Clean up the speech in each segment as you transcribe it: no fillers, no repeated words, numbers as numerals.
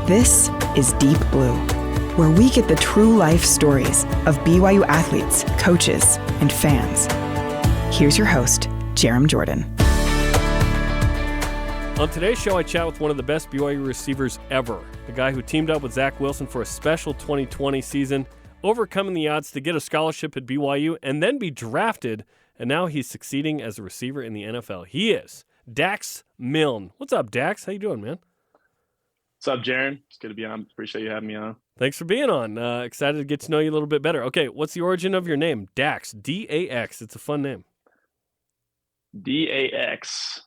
This is Deep Blue, where we get the true life stories of BYU athletes, coaches, and fans. Here's your host, Jarom Jordan. On today's show, I chat with one of the best BYU receivers ever, the guy who teamed up with Zach Wilson for a special 2020 season, overcoming the odds to get a scholarship at BYU and then be drafted, and now he's succeeding as a receiver in the NFL. He is Dax Milne. What's up, Dax? How you doing, man? What's up, Jaron? It's good to be on. Appreciate you having me on. Thanks for being on. Excited to get to know you a little bit better. Okay, what's the origin of your name? Dax, D-A-X. It's a fun name. D-A-X.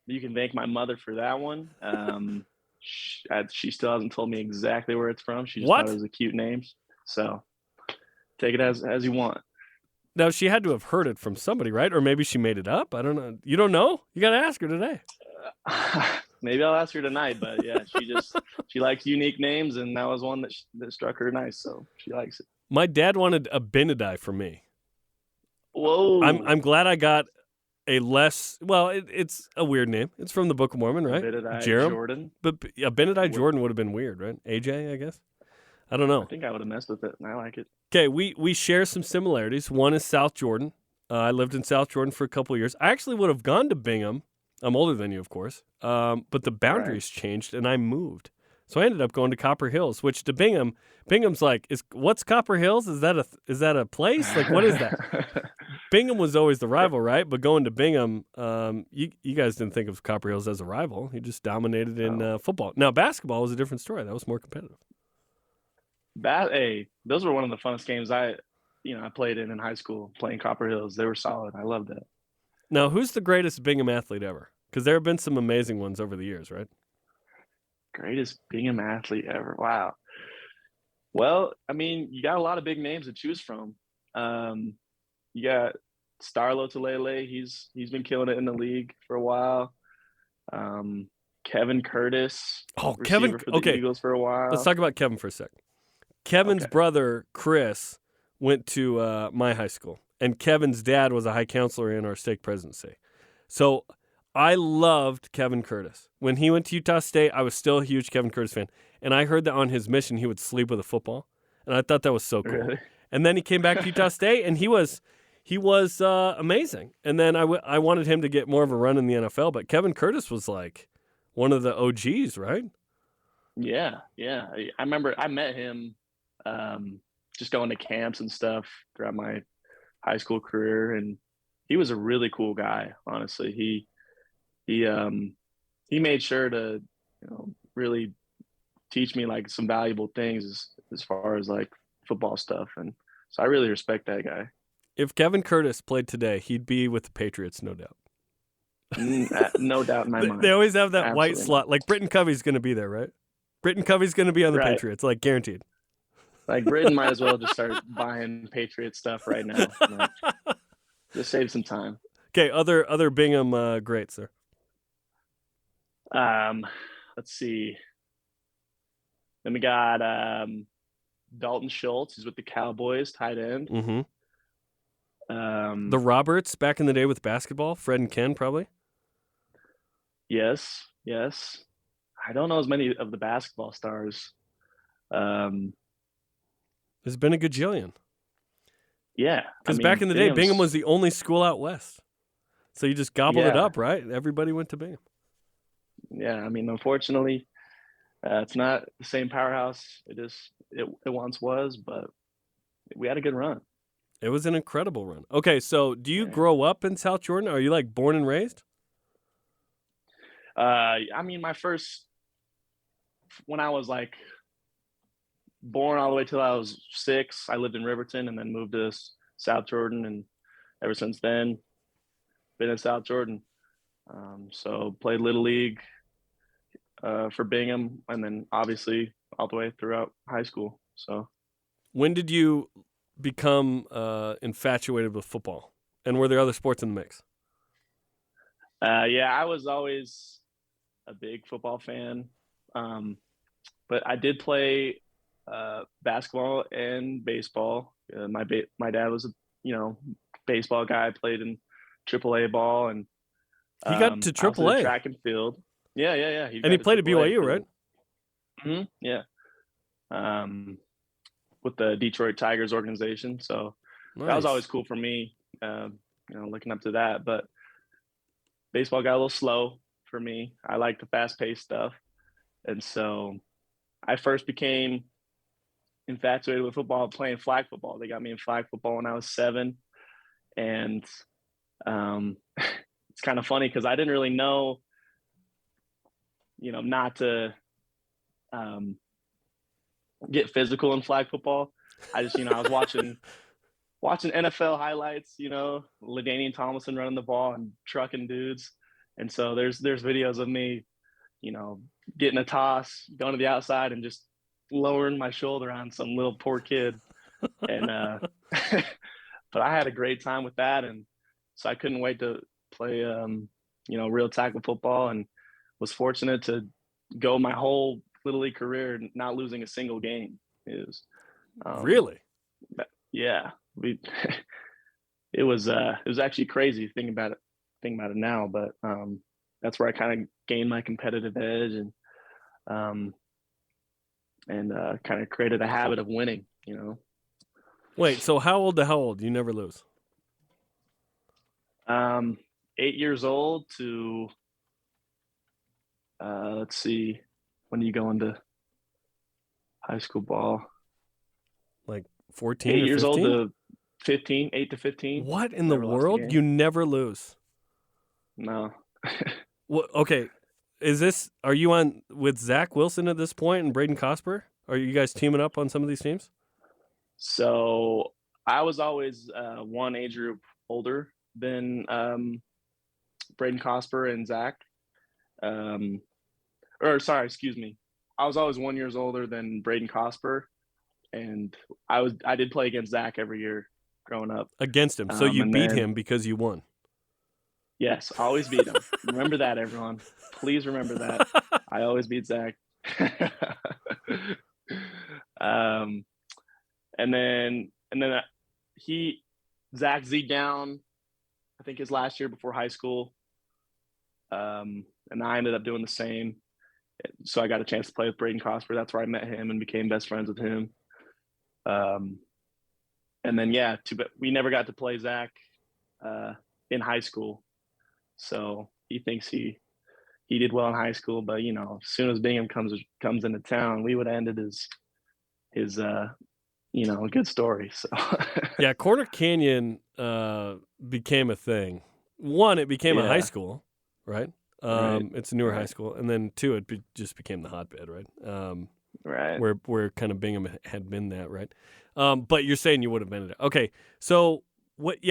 You can thank my mother for that one. She still hasn't told me exactly where it's from. She just thought it was a cute name. So take it as you want. Now, she had to have heard it from somebody, right? Or maybe she made it up. I don't know. You don't know? You got to ask her today. Maybe I'll ask her tonight, but yeah, she likes unique names, and that was one that struck her nice, so she likes it. My dad wanted a Abinadi for me. Whoa! I'm glad I got a less. Well, it's a weird name. It's from the Book of Mormon, right? Jarom Jordan. But Abinadi Jordan would have been weird, right? AJ, I guess. I don't know. I think I would have messed with it, and I like it. Okay, we share some similarities. One is South Jordan. I lived in South Jordan for a couple of years. I actually would have gone to Bingham. I'm older than you, of course, but the boundaries changed, and I moved. So I ended up going to Copper Hills, which to Bingham, Bingham's like, what's Copper Hills? Is that a place? Like, what is that? Bingham was always the rival, right? But going to Bingham, you guys didn't think of Copper Hills as a rival. You just dominated in football. Now, basketball was a different story. That was more competitive. Those were one of the funnest games I played in high school, playing Copper Hills. They were solid. I loved it. Now, who's the greatest Bingham athlete ever? Because there have been some amazing ones over the years, right? Greatest Bingham athlete ever. Wow. Well, I mean, you got a lot of big names to choose from. You got Starlo Tulele. He's been killing it in the league for a while. Kevin Curtis. Oh, Kevin. For the Eagles for a while. Let's talk about Kevin for a sec. Kevin's brother, Chris, went to my high school. And Kevin's dad was a high counselor in our stake presidency. So I loved Kevin Curtis. When he went to Utah State, I was still a huge Kevin Curtis fan. And I heard that on his mission, he would sleep with a football. And I thought that was so cool. Really? And then he came back to Utah State, and he was amazing. And then I wanted him to get more of a run in the NFL. But Kevin Curtis was like one of the OGs, right? Yeah. I remember I met him just going to camps and stuff throughout my high school career, and he was a really cool guy. Honestly, he made sure to really teach me like some valuable things as far as like football stuff, and so I really respect that guy. If Kevin Curtis played today, he'd be with the Patriots, no doubt. No doubt in my mind. They always have that Absolutely. white slot. Like Britton Covey's going to be there, right? Britton Covey's going to be on the Patriots, like guaranteed. Like Britton might as well just start buying Patriot stuff right now. Just save some time. Okay, other Bingham greats there. Let's see. Then we got Dalton Schultz. He's with the Cowboys, tight end. Mm-hmm. The Roberts back in the day with basketball, Fred and Ken probably. Yes. I don't know as many of the basketball stars. There's been a gajillion. Yeah. Because back in the day, Bingham was the only school out west. So you just gobbled it up, right? Everybody went to Bingham. Yeah, I mean, unfortunately, it's not the same powerhouse it once was, but we had a good run. It was an incredible run. Okay, so do you grow up in South Jordan? Are you like born and raised? I mean, when I was like born all the way till I was 6, I lived in Riverton and then moved to South Jordan, and ever since then been in South Jordan. So played Little League for Bingham, and then obviously all the way throughout high school. So when did you become infatuated with football, and were there other sports in the mix? I was always a big football fan, but I did play basketball and baseball. My dad was a baseball guy. Played in AAA ball, and he got to AAA track and field. Yeah. He played at BYU, right? Yeah. With the Detroit Tigers organization. So that was always Nice. cool for me, looking up to that. But baseball got a little slow for me. I like the fast paced stuff. And so I first became infatuated with football playing flag football. They got me in flag football when I was 7. And it's kind of funny because I didn't really know, not to get physical in flag football. I just, I was watching NFL highlights, LaDainian Tomlinson running the ball and trucking dudes. And so there's videos of me, getting a toss, going to the outside and just lowering my shoulder on some little poor kid. And but I had a great time with that, and so I couldn't wait to play real tackle football, and was fortunate to go my whole Little League career not losing a single game. It was Really? Yeah. It was actually crazy thinking about it now, but that's where I kind of gained my competitive edge and kind of created a habit of winning, Wait, so how old to how old? You never lose. 8 years old to let's see, when you go into high school ball? Like 14 8 or years 15? old to 15, 8 to 15. What in the Never lost a world? game. You never lose. No. Well, okay. Are you on with Zach Wilson at this point and Braden Cosper? Are you guys teaming up on some of these teams? So I was always one age group older than Braden Cosper and Zach. Excuse me. I was always 1 year older than Braden Cosper, and I did play against Zach every year growing up. Against him. So you beat him because you won. Yes, always beat him. Remember that, everyone. Please remember that. I always beat Zach. And then Zach Z down, I think his last year before high school. And I ended up doing the same. So I got a chance to play with Braden Cosper. That's where I met him and became best friends with him. And then, we never got to play Zach in high school. So he thinks he did well in high school, but as soon as Bingham comes into town, we would have ended his a good story. So yeah, Corner Canyon became a thing. One, it became a high school, right? Right. It's a newer high school, and then two, it just became the hotbed, right? Right. Where kind of Bingham had been that, right? But you're saying you would have been there. Okay, so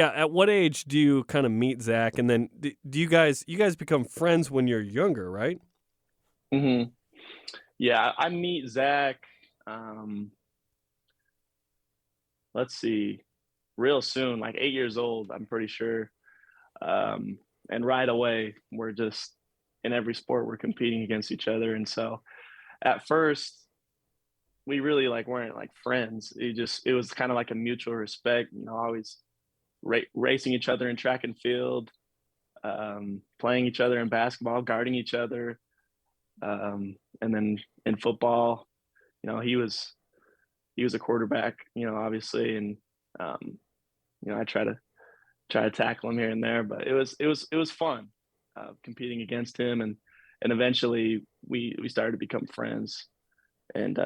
at what age do you kind of meet Zach, and then do you guys become friends when you're younger, right? Mm-hmm. Yeah, I meet Zach. Let's see, real soon, like 8 years old, I'm pretty sure. And right away, we're just in every sport we're competing against each other, and so at first we really weren't friends. It was kind of like a mutual respect, always racing each other in track and field, playing each other in basketball, guarding each other, and then in football, he was a quarterback, obviously, and I try to tackle him here and there, but it was fun competing against him, and eventually we started to become friends, and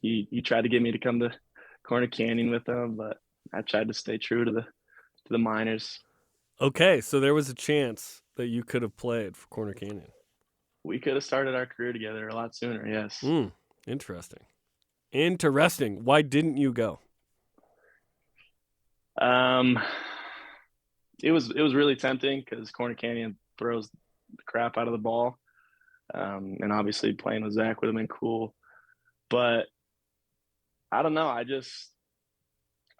he tried to get me to come to Corner Canyon with him, but I tried to stay true to the minors. Okay, so there was a chance that you could have played for Corner Canyon. We could have started our career together a lot sooner. Yes. Interesting. Why didn't you go? It was really tempting because Corner Canyon throws the crap out of the ball, and obviously playing with Zach would have been cool, but I don't know. I've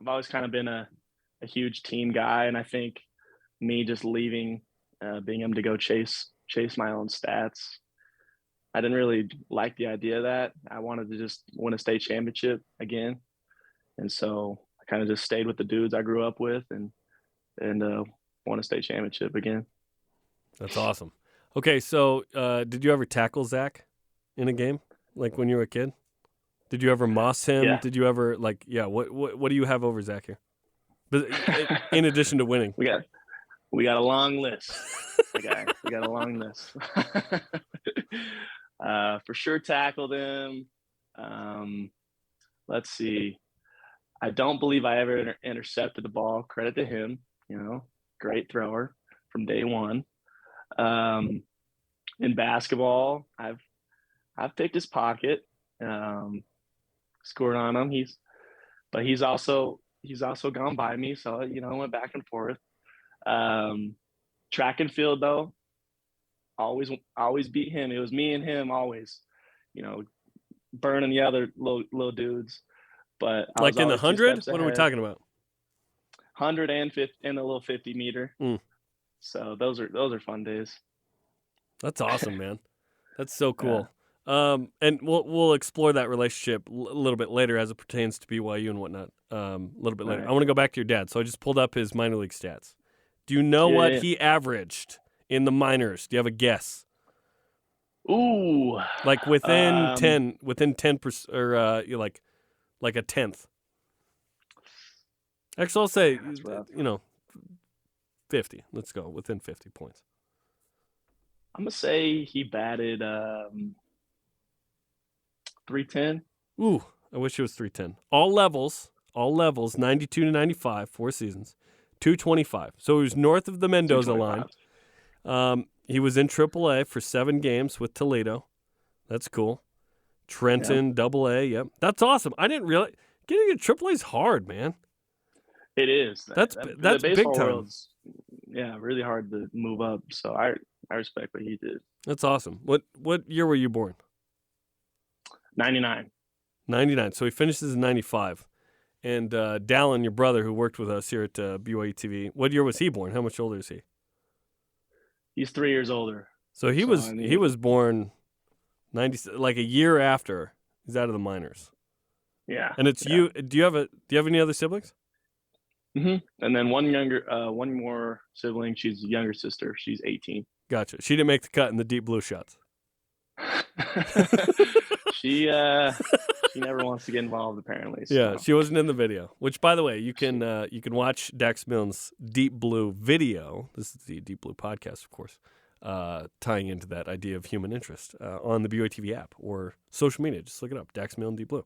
always kind of been a huge team guy, and I think me just leaving Bingham to go chase my own stats, I didn't really like the idea of that. I wanted to just win a state championship again, and so I kind of just stayed with the dudes I grew up with and won a state championship again. That's awesome. Okay, so did you ever tackle Zach in a game? like when you were a kid? Did you ever moss him? Yeah. Did you ever what do you have over Zach here? But in addition to winning. We got a long list. We got a long list. For sure tackled him. Let's see. I don't believe I ever intercepted the ball. Credit to him. Great thrower from day one. In basketball, I've picked his pocket, scored on him. He's also gone by me. So, went back and forth. Track and field though, always beat him. It was me and him always, burning the other little dudes. But I like was in the 100, what are we ahead. talking about? 100 and 50 and a little 50 meter. So those are fun days. That's awesome, man. That's so cool. Yeah. And we'll explore that relationship a little bit later as it pertains to BYU and whatnot. A little bit later. Right. I want to go back to your dad. So I just pulled up his minor league stats. Do you know what he averaged in the minors? Do you have a guess? Ooh, like within 10%, or like a tenth. Actually, I'll say 50. Let's go within 50 points. I'm gonna say he batted 310. Ooh, I wish it was 310. All levels, 92 to 95, 4 seasons, 225. So he was north of the Mendoza line. He was in AAA for 7 games with Toledo. That's cool. Trenton, AA. Yep, that's awesome. I didn't realize getting into AAA is hard, man. It is. That's big time. Really hard to move up. So I respect what he did. That's awesome. What year were you born? 99. 99. So he finishes in 95. And Dallin, your brother, who worked with us here at BYUtv, what year was he born? How much older is he? He's 3 years older. So he was born 90, like a year after he's out of the minors. Yeah. And it's you. Do you have any other siblings? Mm-hmm. And then one more sibling. She's a younger sister. She's 18. Gotcha. She didn't make the cut in the deep blue shots. She never wants to get involved, apparently. So. Yeah, she wasn't in the video. Which, by the way, you can watch Dax Milne's Deep Blue video. This is the Deep Blue podcast, of course, tying into that idea of human interest on the BYUtv app or social media. Just look it up, Dax Milne Deep Blue.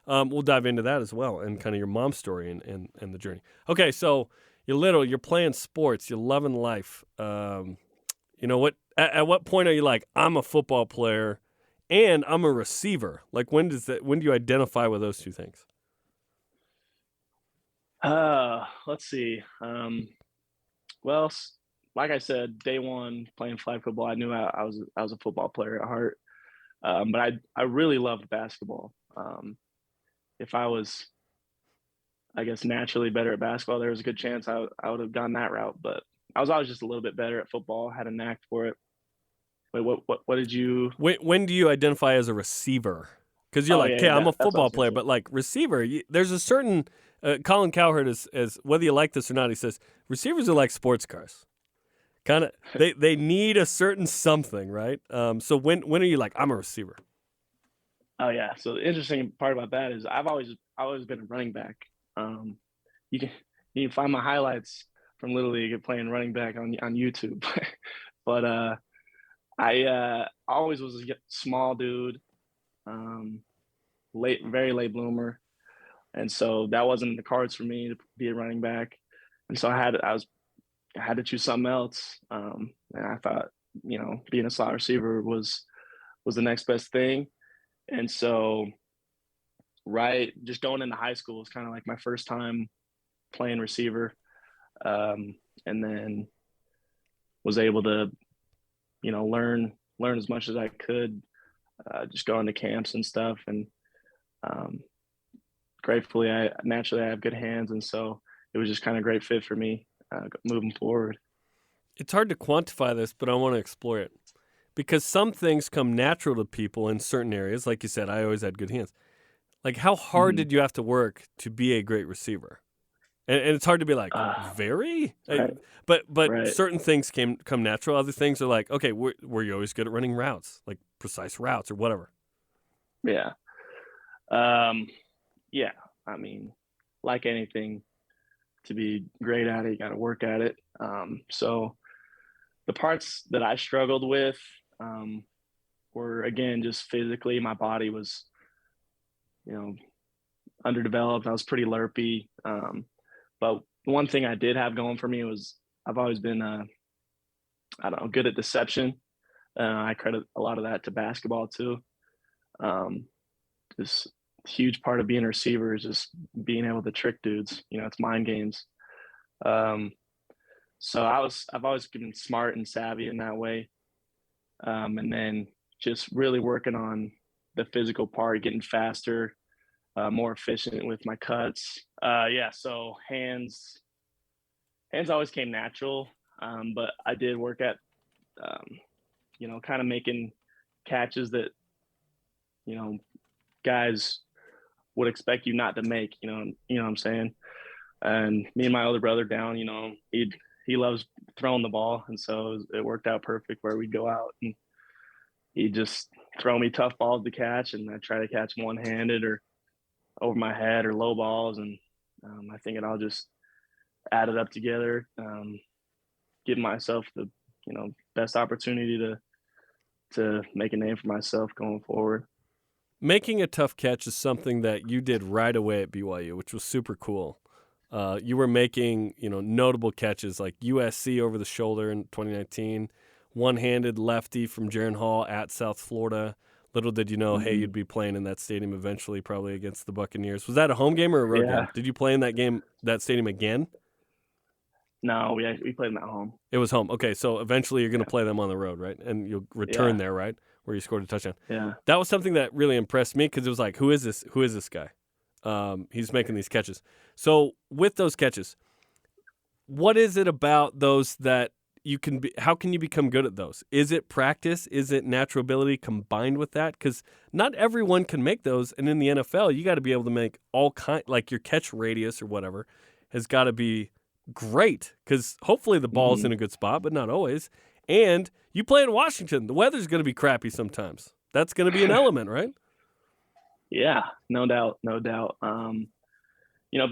We'll dive into that as well and kind of your mom's story and the journey. Okay, so you're playing sports, you're loving life. At what point are you like, I'm a football player and I'm a receiver? Like when do you identify with those two things? Let's see. Well, like I said, day one playing flag football, I knew I was a football player at heart. But I really loved basketball. If I was, I guess, naturally better at basketball, there was a good chance I would have gone that route. But I was always just a little bit better at football, had a knack for it. Wait, what did you? When do you identify as a receiver? Because you're I'm a football player, but like receiver, there's a certain. Colin Cowherd is whether you like this or not. He says receivers are like sports cars. Kind of, they need a certain something, right? So when are you like, I'm a receiver? Oh yeah. So the interesting part about that is I've always been a running back. You can find my highlights from Little League playing running back on YouTube. But I always was a small dude, very late bloomer, and so that wasn't in the cards for me to be a running back. And so I had to choose something else. And I thought, being a slot receiver was the next best thing. And so, just going into high school was kind of like my first time playing receiver. And then was able to, learn as much as I could, just going to camps and stuff. And gratefully, I have good hands. And so it was just kind of a great fit for me moving forward. It's hard to quantify this, but I want to explore it. Because some things come natural to people in certain areas. Like you said, I always had good hands. Like, how hard did you have to work to be a great receiver? And it's hard to be like, very? Right. But right. Certain things come natural. Other things are like, okay, were you always good at running routes, like precise routes or whatever? Yeah. Yeah. I mean, like anything, to be great at it, you got to work at it. So the parts that I struggled with were, again, just physically. My body was, underdeveloped. I was pretty lerpy. But one thing I did have going for me was I've always been, I don't know, good at deception. I credit a lot of that to basketball too. Just huge part of being a receiver is just being able to trick dudes. It's mind games. So I've always been smart and savvy in that way. And then just really working on the physical part, getting faster, more efficient with my cuts. Yeah, so hands always came natural, but I did work at, kind of making catches that, guys would expect you not to make. What I'm saying. And me and my older brother down, he loves throwing the ball, and so it worked out perfect where we'd go out and he'd just throw me tough balls to catch, and I try to catch them one-handed or over my head or low balls, and I think it all just added up together, give myself the best opportunity to make a name for myself going forward. Making a tough catch is something that you did right away at BYU, which was super cool. You were making, notable catches like USC over the shoulder in 2019, one-handed lefty from Jaron Hall at South Florida. Little did you know, hey, you'd be playing in that stadium eventually, probably against the Buccaneers. Was that a home game or a road game? Did you play in that stadium again? No, we played them at home. It was home. Okay, so eventually you're going to play them on the road, right? And you'll return there, right, where you scored a touchdown. Yeah. That was something that really impressed me because it was like, who is this? Who is this guy? He's making these catches. So with those catches, what is it about those that you can be? How can you become good at those? Is it practice? Is it natural ability combined with that? Because not everyone can make those, and in the NFL, you got to be able to make all like your catch radius or whatever has got to be great. Because hopefully the ball's in a good spot, but not always. And you play in Washington, the weather's going to be crappy sometimes. That's going to be an element, right? Yeah, no doubt.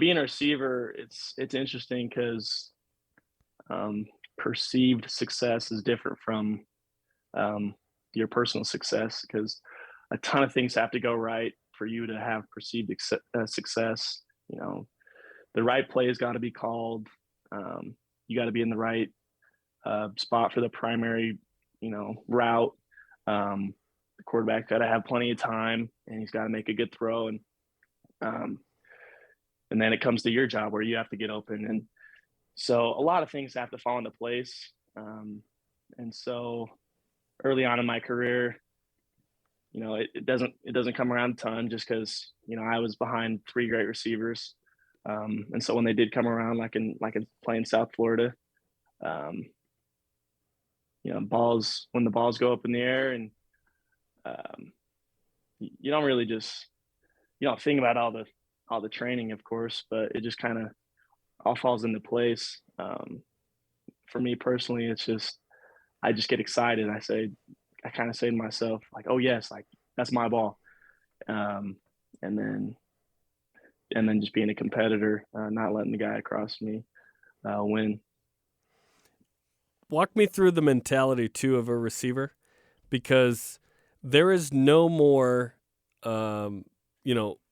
Being a receiver, it's interesting because perceived success is different from your personal success, because a ton of things have to go right for you to have perceived success. The right play has got to be called. You got to be in the right spot for the primary, route. The quarterback got to have plenty of time, and he's got to make a good throw. And then it comes to your job where you have to get open. And so a lot of things have to fall into place. And so early on in my career, it doesn't come around a ton just because, I was behind three great receivers. And so when they did come around, like in playing South Florida, when the balls go up in the air, and you don't really you don't think about all the training, of course, but it just kind of all falls into place. For me personally, it's just, I just get excited. I kind of say to myself, like, oh yes, like that's my ball. And then just being a competitor, not letting the guy across me win. Walk me through the mentality too of a receiver, because there is no more,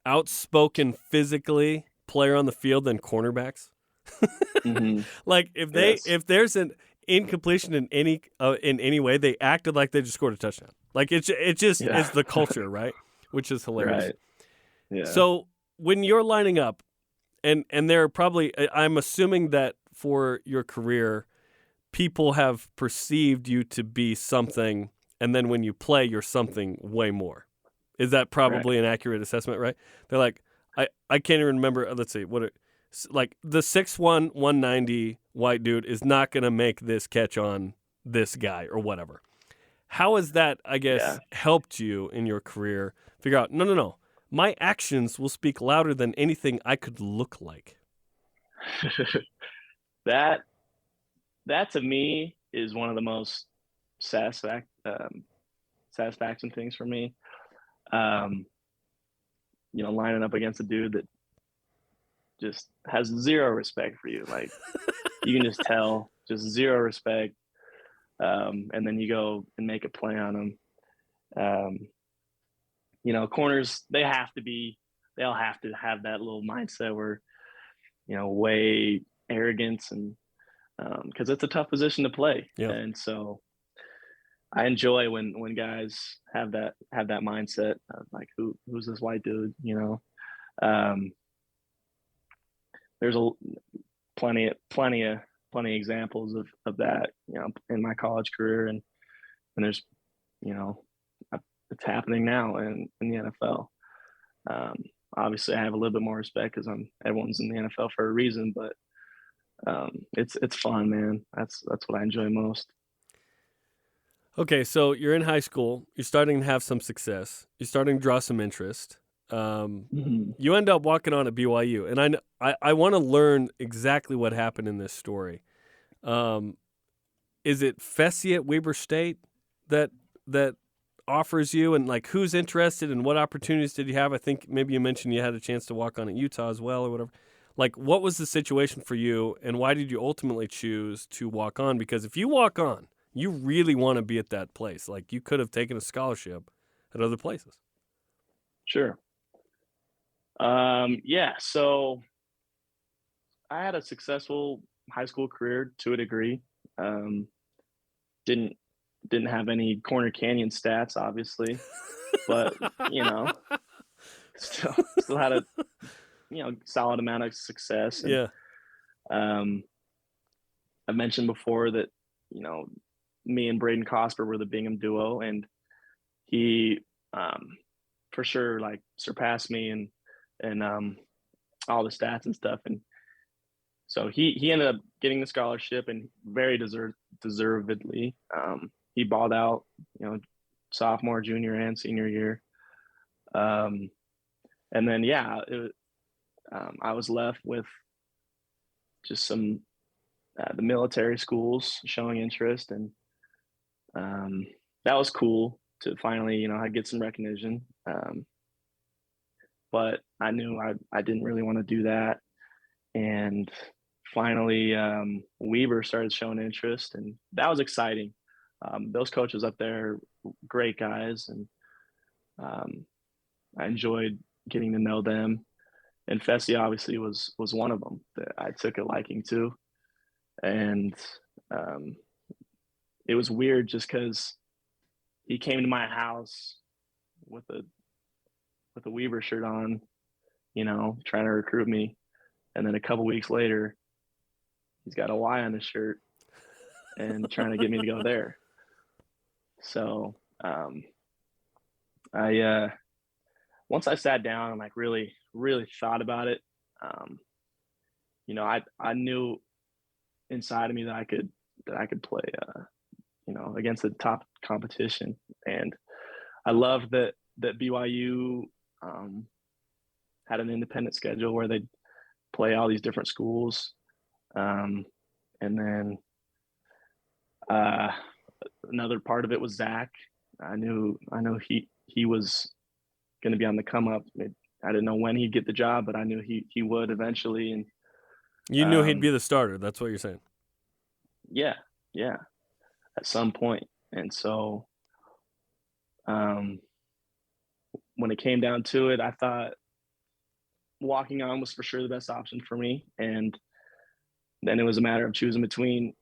outspoken physically player on the field than cornerbacks. Like if there's an incompletion in any way, they acted like they just scored a touchdown. Like it's the culture, right? Which is hilarious. Right. Yeah. So when you're lining up, and there are probably, I'm assuming that for your career, people have perceived you to be something, and then when you play, you're something way more. Is that probably an accurate assessment, right? They're like, I can't even remember. Let's see, like the 6'1", 190 white dude is not going to make this catch on this guy or whatever. How has that, I guess, helped you in your career figure out, no, my actions will speak louder than anything I could look like? That to me is one of the most satisfaction things for me. lining up against a dude that just has zero respect for you. Like, you can just tell, just zero respect. And then you go and make a play on them. Corners, they all have to have that little mindset where, way arrogance, and because it's a tough position to play. Yeah. And so I enjoy when guys have that mindset of like, who's this white dude? There's plenty of examples of that, in my college career, and there's, it's happening now in the NFL. Obviously, I have a little bit more respect because everyone's in the NFL for a reason, but it's fun, man. That's what I enjoy most. Okay, so you're in high school. You're starting to have some success. You're starting to draw some interest. You end up walking on at BYU, and I want to learn exactly what happened in this story. Is it Fessy at Weber State that offers you, and like who's interested, and what opportunities did you have? I think maybe you mentioned you had a chance to walk on at Utah as well, or whatever. Like, what was the situation for you, and why did you ultimately choose to walk on? Because if you walk on, you really want to be at that place. Like, you could have taken a scholarship at other places. Sure. Yeah. So I had a successful high school career to a degree. Didn't have any Corner Canyon stats, obviously, but still had a solid amount of success. And, Yeah. I mentioned before that me and Braden Cosper were the Bingham duo, and he for sure like surpassed me and all the stats and stuff, and so he ended up getting the scholarship, and very deservedly. He balled out, sophomore, junior, and senior year. And then I was left with just some the military schools showing interest, and that was cool to finally get some recognition. But I knew I didn't really want to do that, and finally Weber started showing interest, and that was exciting. Those coaches up there, great guys, and I enjoyed getting to know them. And Fessy obviously was one of them that I took a liking to, and it was weird just because he came to my house with a Weaver shirt on, trying to recruit me, and then a couple weeks later, he's got a Y on his shirt and trying to get me to go there. So I once I sat down and like really thought about it, I knew inside of me that I could play against the top competition, and I love that BYU had an independent schedule where they'd play all these different schools, and then another part of it was Zach. I knew he was going to be on the come up. I didn't know when he'd get the job, but I knew he would eventually. And you knew he'd be the starter. That's what you're saying. Yeah, at some point. And so, when it came down to it, I thought walking on was for sure the best option for me. And then it was a matter of choosing between,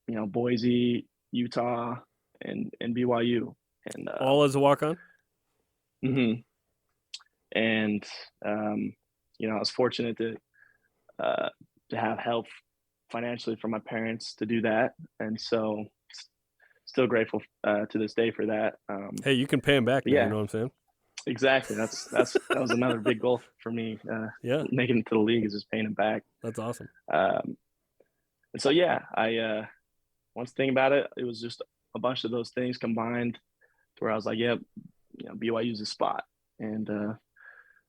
Boise, Utah, and BYU. And all as a walk-on? Mm-hmm. And, I was fortunate to have help financially from my parents to do that. And so still grateful to this day for that. Hey, you can pay him back now, yeah. You know what I'm saying? Exactly. That was another big goal for me. Making it to the league is just paying him back. That's awesome. And so, I once thinking about it, it was just a bunch of those things combined to where I was like, yep, BYU's a spot. And I'm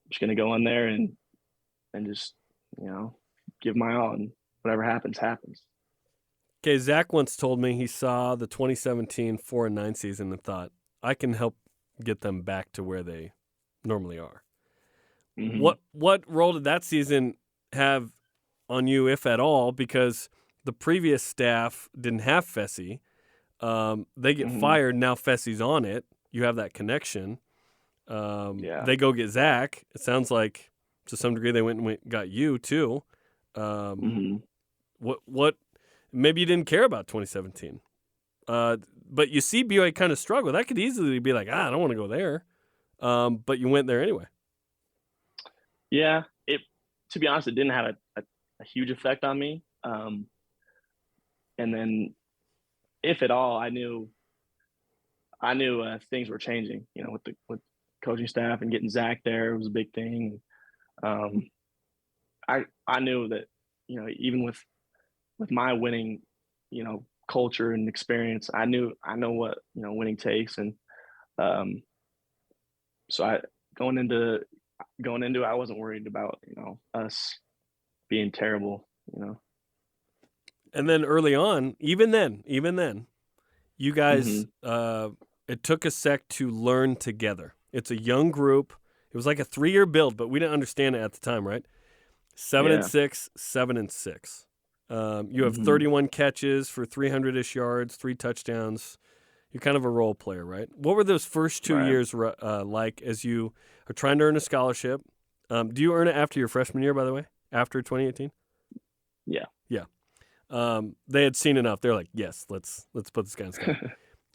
just going to go in there and just, give my all, and whatever happens, happens. Okay, Zach once told me he saw the 2017 4-9 season and thought, I can help get them back to where they normally are. Mm-hmm. What role did that season have on you, if at all? Because the previous staff didn't have Fessy. They get fired. Now Fessy's on it. You have that connection. They go get Zach. It sounds like to some degree they went and got you too. What? Maybe you didn't care about 2017. But you see BYU kind of struggle. That could easily be like, I don't want to go there. But you went there anyway. Yeah. To be honest, it didn't have a huge effect on me. And then, if at all, I knew things were changing. With coaching staff and getting Zach there, it was a big thing. I knew that, even with my winning, culture and experience, I know what winning takes, and so going into I wasn't worried about us being terrible. And then early on, even then, you guys, it took a sec to learn together. It's a young group. It was like a 3-year build, but we didn't understand it at the time, right? 7-6, 7-6. You have 31 catches for 300-ish yards, 3 touchdowns. You're kind of a role player, right? What were those first 2 years like as you are trying to earn a scholarship? Do you earn it after your freshman year, by the way, after 2018? Yeah. Yeah. They had seen enough. They're like, yes, let's put this guy in school.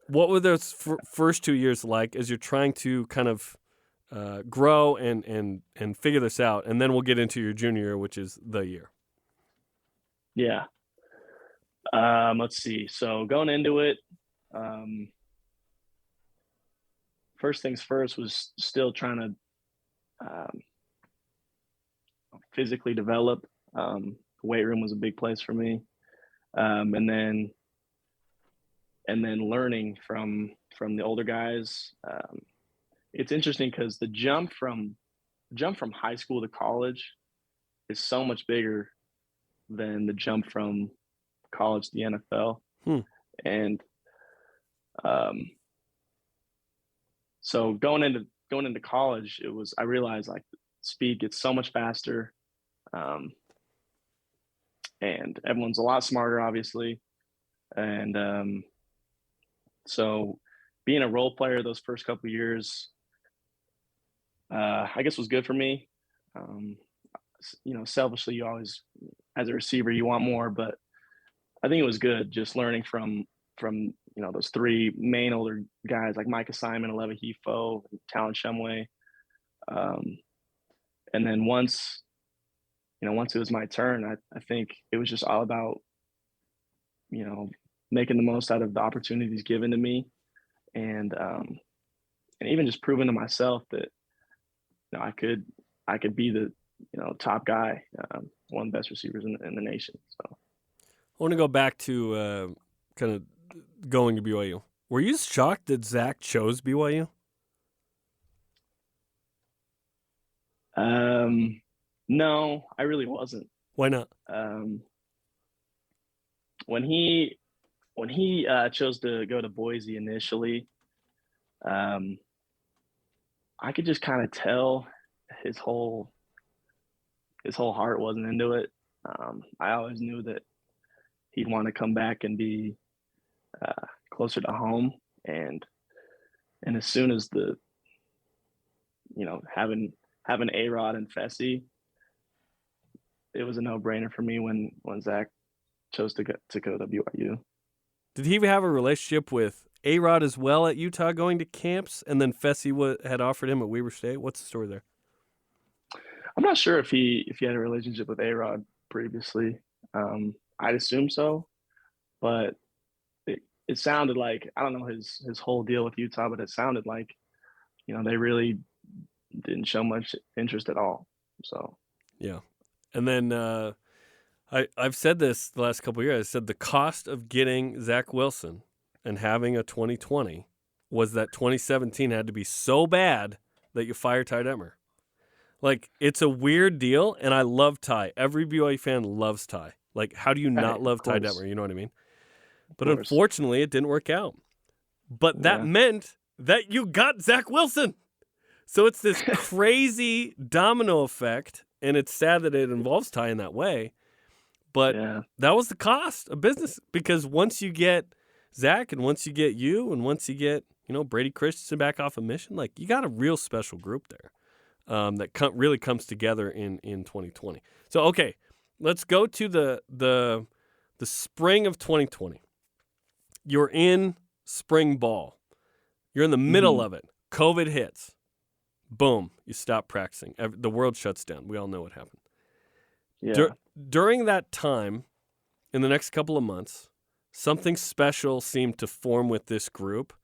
What were those first 2 years like as you're trying to kind of grow and figure this out? And then we'll get into your junior year, which is the year. Yeah. Let's see. So going into it, first things first was still trying to physically develop. The weight room was a big place for me. And then learning from the older guys. It's interesting because the jump from high school to college is so much bigger than the jump from college to the NFL. And so going into college, I realized like speed gets so much faster, and everyone's a lot smarter, obviously. And so being a role player those first couple of years, I guess was good for me. Selfishly, you always, as a receiver, you want more, but I think it was good just learning from those 3 main older guys like Micah Simon, Aleva Hefo, Talon Shumway. And then once it was my turn, I think it was just all about, making the most out of the opportunities given to me, and even just proving to myself that, I could be the, top guy, one of the best receivers in the nation. So I want to go back to kind of going to BYU. Were you shocked that Zach chose BYU? No, I really wasn't. Why not? When he chose to go to Boise initially, I could just kind of tell his whole heart wasn't into it. I always knew that he'd want to come back and be closer to home, and as soon as the having A-Rod and Fessy, it was a no-brainer for me when Zach chose to go to BYU. Did he have a relationship with A-Rod as well at Utah going to camps, and then Fessy had offered him at Weber State? What's the story there? I'm not sure if he had a relationship with A-Rod previously. I'd assume so, but it sounded like, I don't know his whole deal with Utah, but it sounded like, they really didn't show much interest at all. So yeah. And then I've said this the last couple of years. I said the cost of getting Zach Wilson and having a 2020 was that 2017 had to be so bad that you fire Ty Detmer. Like, it's a weird deal, and I love Ty. Every BYU fan loves Ty. Like, how do you not love Ty Detmer? You know what I mean? But unfortunately, it didn't work out. But that meant that you got Zach Wilson. So it's this crazy domino effect, and it's sad that it involves Ty in that way. But that was the cost of business, because once you get Zach and once you get you and once you get, Brady Christensen back off a mission, like, you got a real special group there that really comes together in 2020. So, okay, let's go to the spring of 2020. You're in spring ball. You're in the middle of it. COVID hits. Boom, you stop practicing. The world shuts down. We all know what happened. Yeah. During that time, in the next couple of months, something special seemed to form with this group,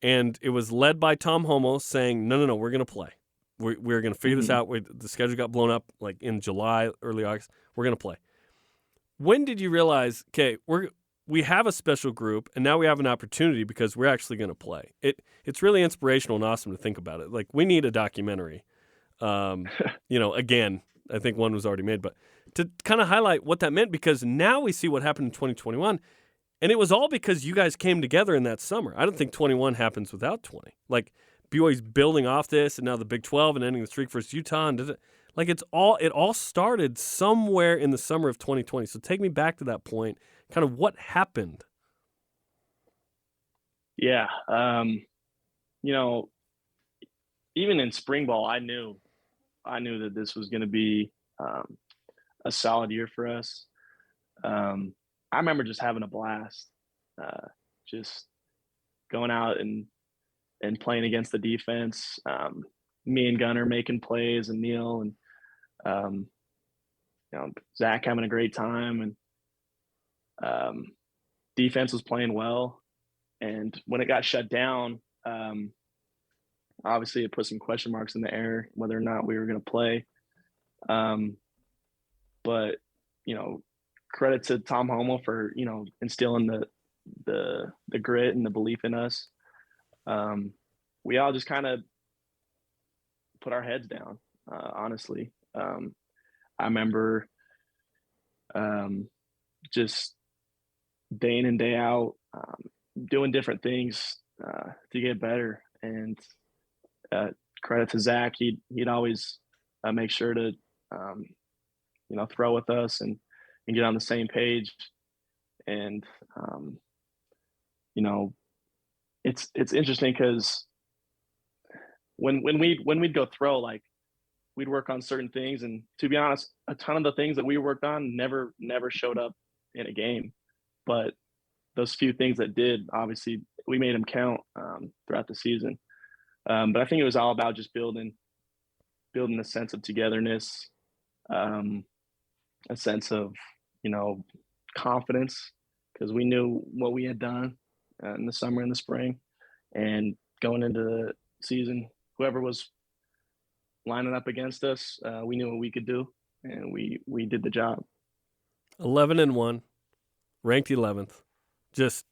and it was led by Tom Homo saying, no, we're going to play. We're going to figure this out. The schedule got blown up like in July, early August. We're going to play. When did you realize, okay, we have a special group, and now we have an opportunity because we're actually going to play? It's really inspirational and awesome to think about it. Like, we need a documentary. Again, I think one was already made, but to kind of highlight what that meant, because now we see what happened in 2021, and it was all because you guys came together in that summer. I don't think 21 happens without 20. Like, BYU's building off this, and now the Big 12 and ending the streak versus Utah, and it all started somewhere in the summer of 2020. So take me back to that point. Kind of what happened. Yeah. Even in spring ball, I knew that this was going to be a solid year for us. I remember just having a blast, just going out and playing against the defense. Me and Gunner making plays, and Neil and Zach having a great time, and defense was playing well. And when it got shut down, obviously it put some question marks in the air whether or not we were going to play. But credit to Tom Homo for instilling the grit and the belief in us. We all just kind of put our heads down, honestly. I remember just day in and day out doing different things to get better. And credit to Zach, he'd always make sure to throw with us and get on the same page. And it's interesting because when we'd go throw, like, we'd work on certain things, and to be honest, a ton of the things that we worked on never showed up in a game. But those few things that did, obviously, we made them count throughout the season. But I think it was all about just building a sense of togetherness, a sense of confidence, because we knew what we had done in the summer and the spring, and going into the season, whoever was lining up against us, we knew what we could do, and we did the job. 11-1, ranked 11th, just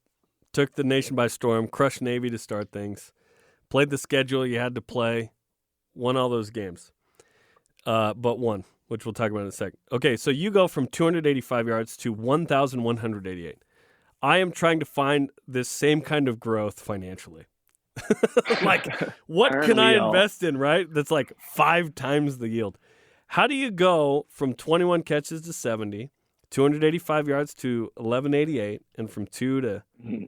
took the nation by storm, crushed Navy to start things, played the schedule you had to play, won all those games, but won, which we'll talk about in a second. Okay, so you go from 285 yards to 1,188. I am trying to find this same kind of growth financially. Like, what can I invest in, right? That's like 5 times the yield. How do you go from 21 catches to 70, 285 yards to 1188, and from 2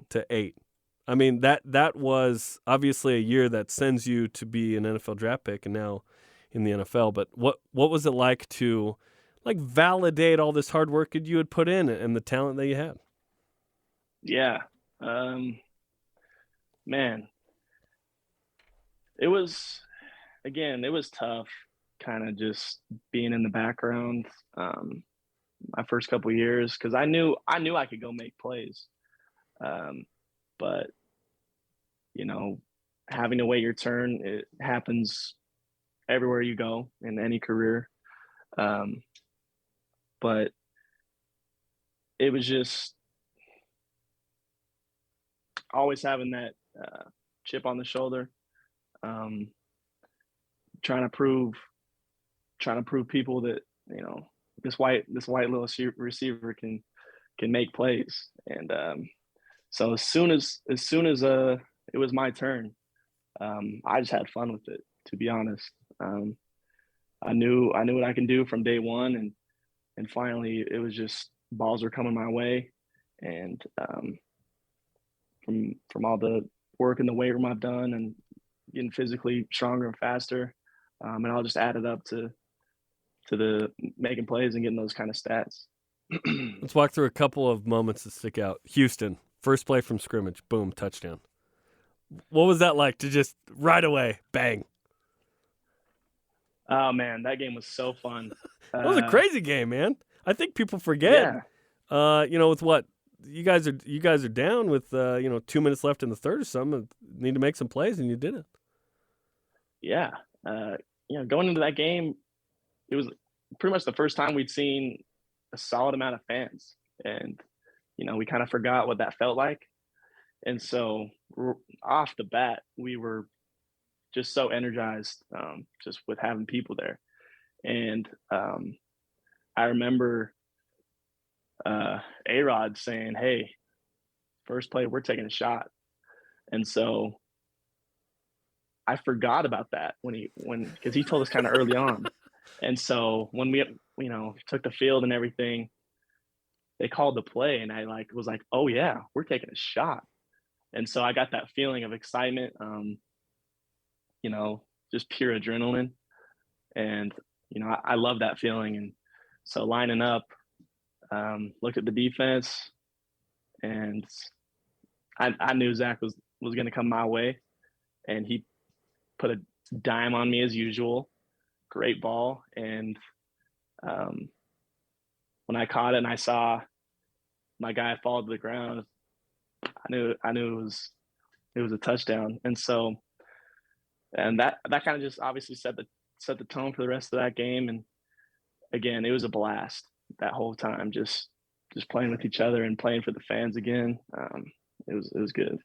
to 8? I mean, that was obviously a year that sends you to be an NFL draft pick and now in the NFL. But what was it like to validate all this hard work that you had put in and the talent that you had? Yeah. Man. It was tough kind of just being in the background my first couple of years, because I knew I could go make plays. But, having to wait your turn, it happens everywhere you go in any career. But it was just always having that chip on the shoulder, trying to prove people that this white little receiver can make plays. And so as soon as it was my turn, I just had fun with it, to be honest. I knew what I can do from day one, and finally it was just balls were coming my way, and from all the work in the weight room I've done and getting physically stronger and faster, and I'll just add it up to the making plays and getting those kind of stats. Let's walk through a couple of moments that stick out. Houston, first play from scrimmage, boom, touchdown. What was that like to just right away, bang? Oh man, that game was so fun. That was a crazy game, man. I think people forget. Yeah. With what you guys are down with 2 minutes left in the third or something. Need to make some plays, and you did it. Yeah. Going into that game, it was pretty much the first time we'd seen a solid amount of fans, and we kind of forgot what that felt like. And so off the bat, we were just so energized, just with having people there. And I remember A-Rod saying, "Hey, first play, we're taking a shot." And so I forgot about that because he told us kind of early on. And so when we took the field and everything, they called the play, and I was like, "Oh yeah, we're taking a shot." And so I got that feeling of excitement, just pure adrenaline. And, I love that feeling. And so lining up, looked at the defense, and I knew Zach was going to come my way, and he put a dime on me as usual. Great ball. And when I caught it and I saw my guy fall to the ground, I knew it was a touchdown. And so, and that kind of just obviously set the tone for the rest of that game. And again, it was a blast that whole time, just playing with each other and playing for the fans again. It was good.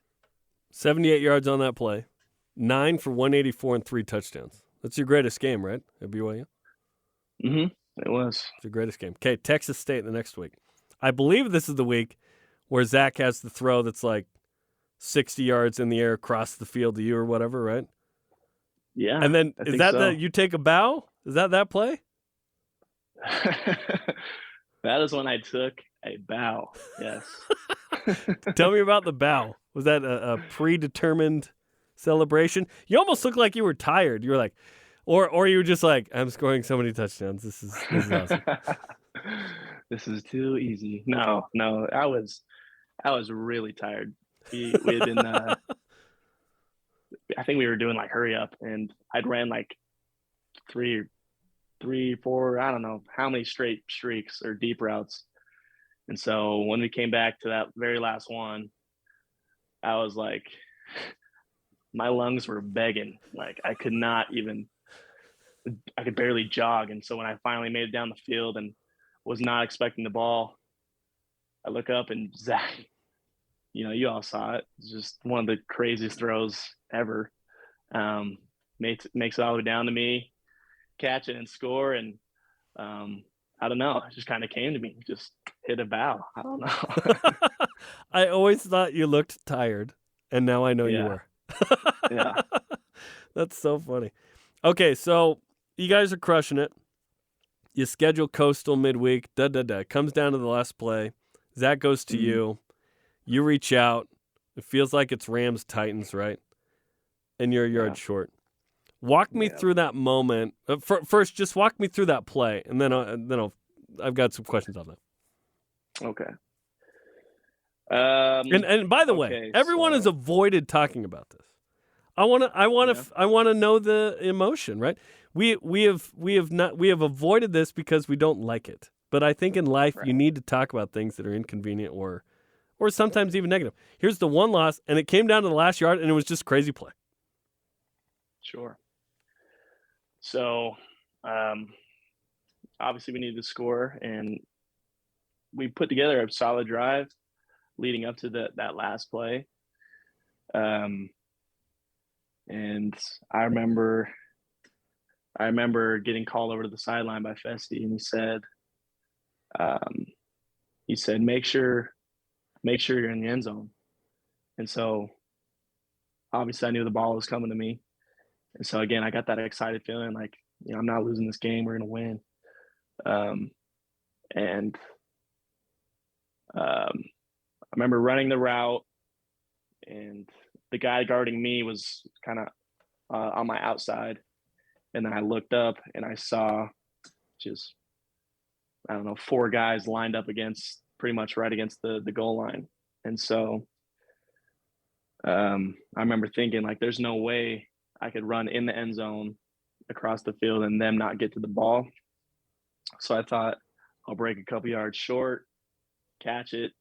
78 yards on that play, 9 for 184 and 3 touchdowns. That's your greatest game, right, at BYU? Mm-hmm. It was. It's your greatest game. Okay, Texas State the next week. I believe this is the week where Zach has the throw that's like 60 yards in the air across the field to you or whatever, right? Yeah. And then is that so. you take a bow? Is that play? That is when I took a bow. Yes. Tell me about the bow. Was that a predetermined celebration? You almost looked like you were tired. You were like, or you were just like, I'm scoring so many touchdowns. This is awesome. This is too easy. No, I was really tired. We had been, I think we were doing like hurry up, and I'd ran like three, 4, I don't know how many straight streaks or deep routes. And so when we came back to that very last one, I was like, my lungs were begging. Like I could barely jog. And so when I finally made it down the field and was not expecting the ball, I look up and Zach, you all saw it. It's just one of the craziest throws ever. Makes it all the way down to me, catch it and score. And I don't know, it just kind of came to me, just hit a bow. I don't know. I always thought you looked tired, and now I know you were. Yeah. That's so funny. Okay, so you guys are crushing it. You schedule Coastal midweek. It comes down to the last play. Zach goes to you. You reach out. It feels like it's Rams-Titans, right? And you're a yard short. Walk me through that moment. First, just walk me through that play, and then I've got some questions on that. Okay. And by the way, everyone has avoided talking about this. I want to know the emotion, right? We have avoided this because we don't like it. But I think in life you need to talk about things that are inconvenient or sometimes even negative. Here's the one loss, and it came down to the last yard, and it was just crazy play. Sure. So, obviously we needed to score, and we put together a solid drive leading up to that last play. And I remember getting called over to the sideline by Festi, and he said, make sure you're in the end zone. And so obviously I knew the ball was coming to me. And so again, I got that excited feeling like, I'm not losing this game. We're going to win. And I remember running the route, and the guy guarding me was kind of on my outside. And then I looked up and I saw just, 4 guys lined up pretty much right against the goal line. And so I remember thinking, like, there's no way I could run in the end zone across the field and them not get to the ball. So I thought, I'll break a couple yards short, catch it,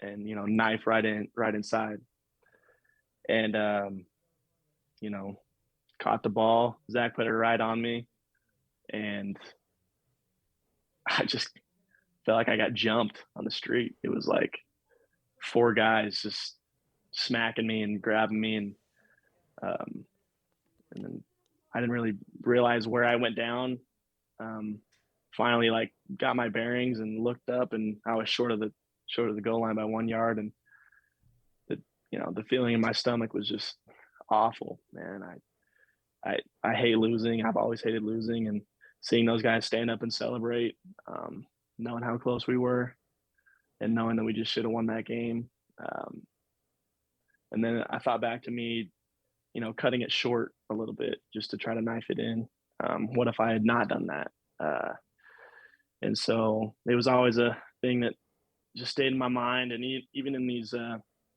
and, knife right inside. And, caught the ball. Zach put it right on me. And I just felt like I got jumped on the street. It was like 4 guys just smacking me and grabbing me. And then I didn't really realize where I went down. Finally, like, got my bearings and looked up, and I was short of the goal line by 1 yard. And the feeling in my stomach was just awful, man. I hate losing. I've always hated losing, and seeing those guys stand up and celebrate, knowing how close we were and knowing that we just should have won that game. And then I thought back to me, cutting it short a little bit just to try to knife it in. What if I had not done that? And so it was always a thing that just stayed in my mind. And even in these,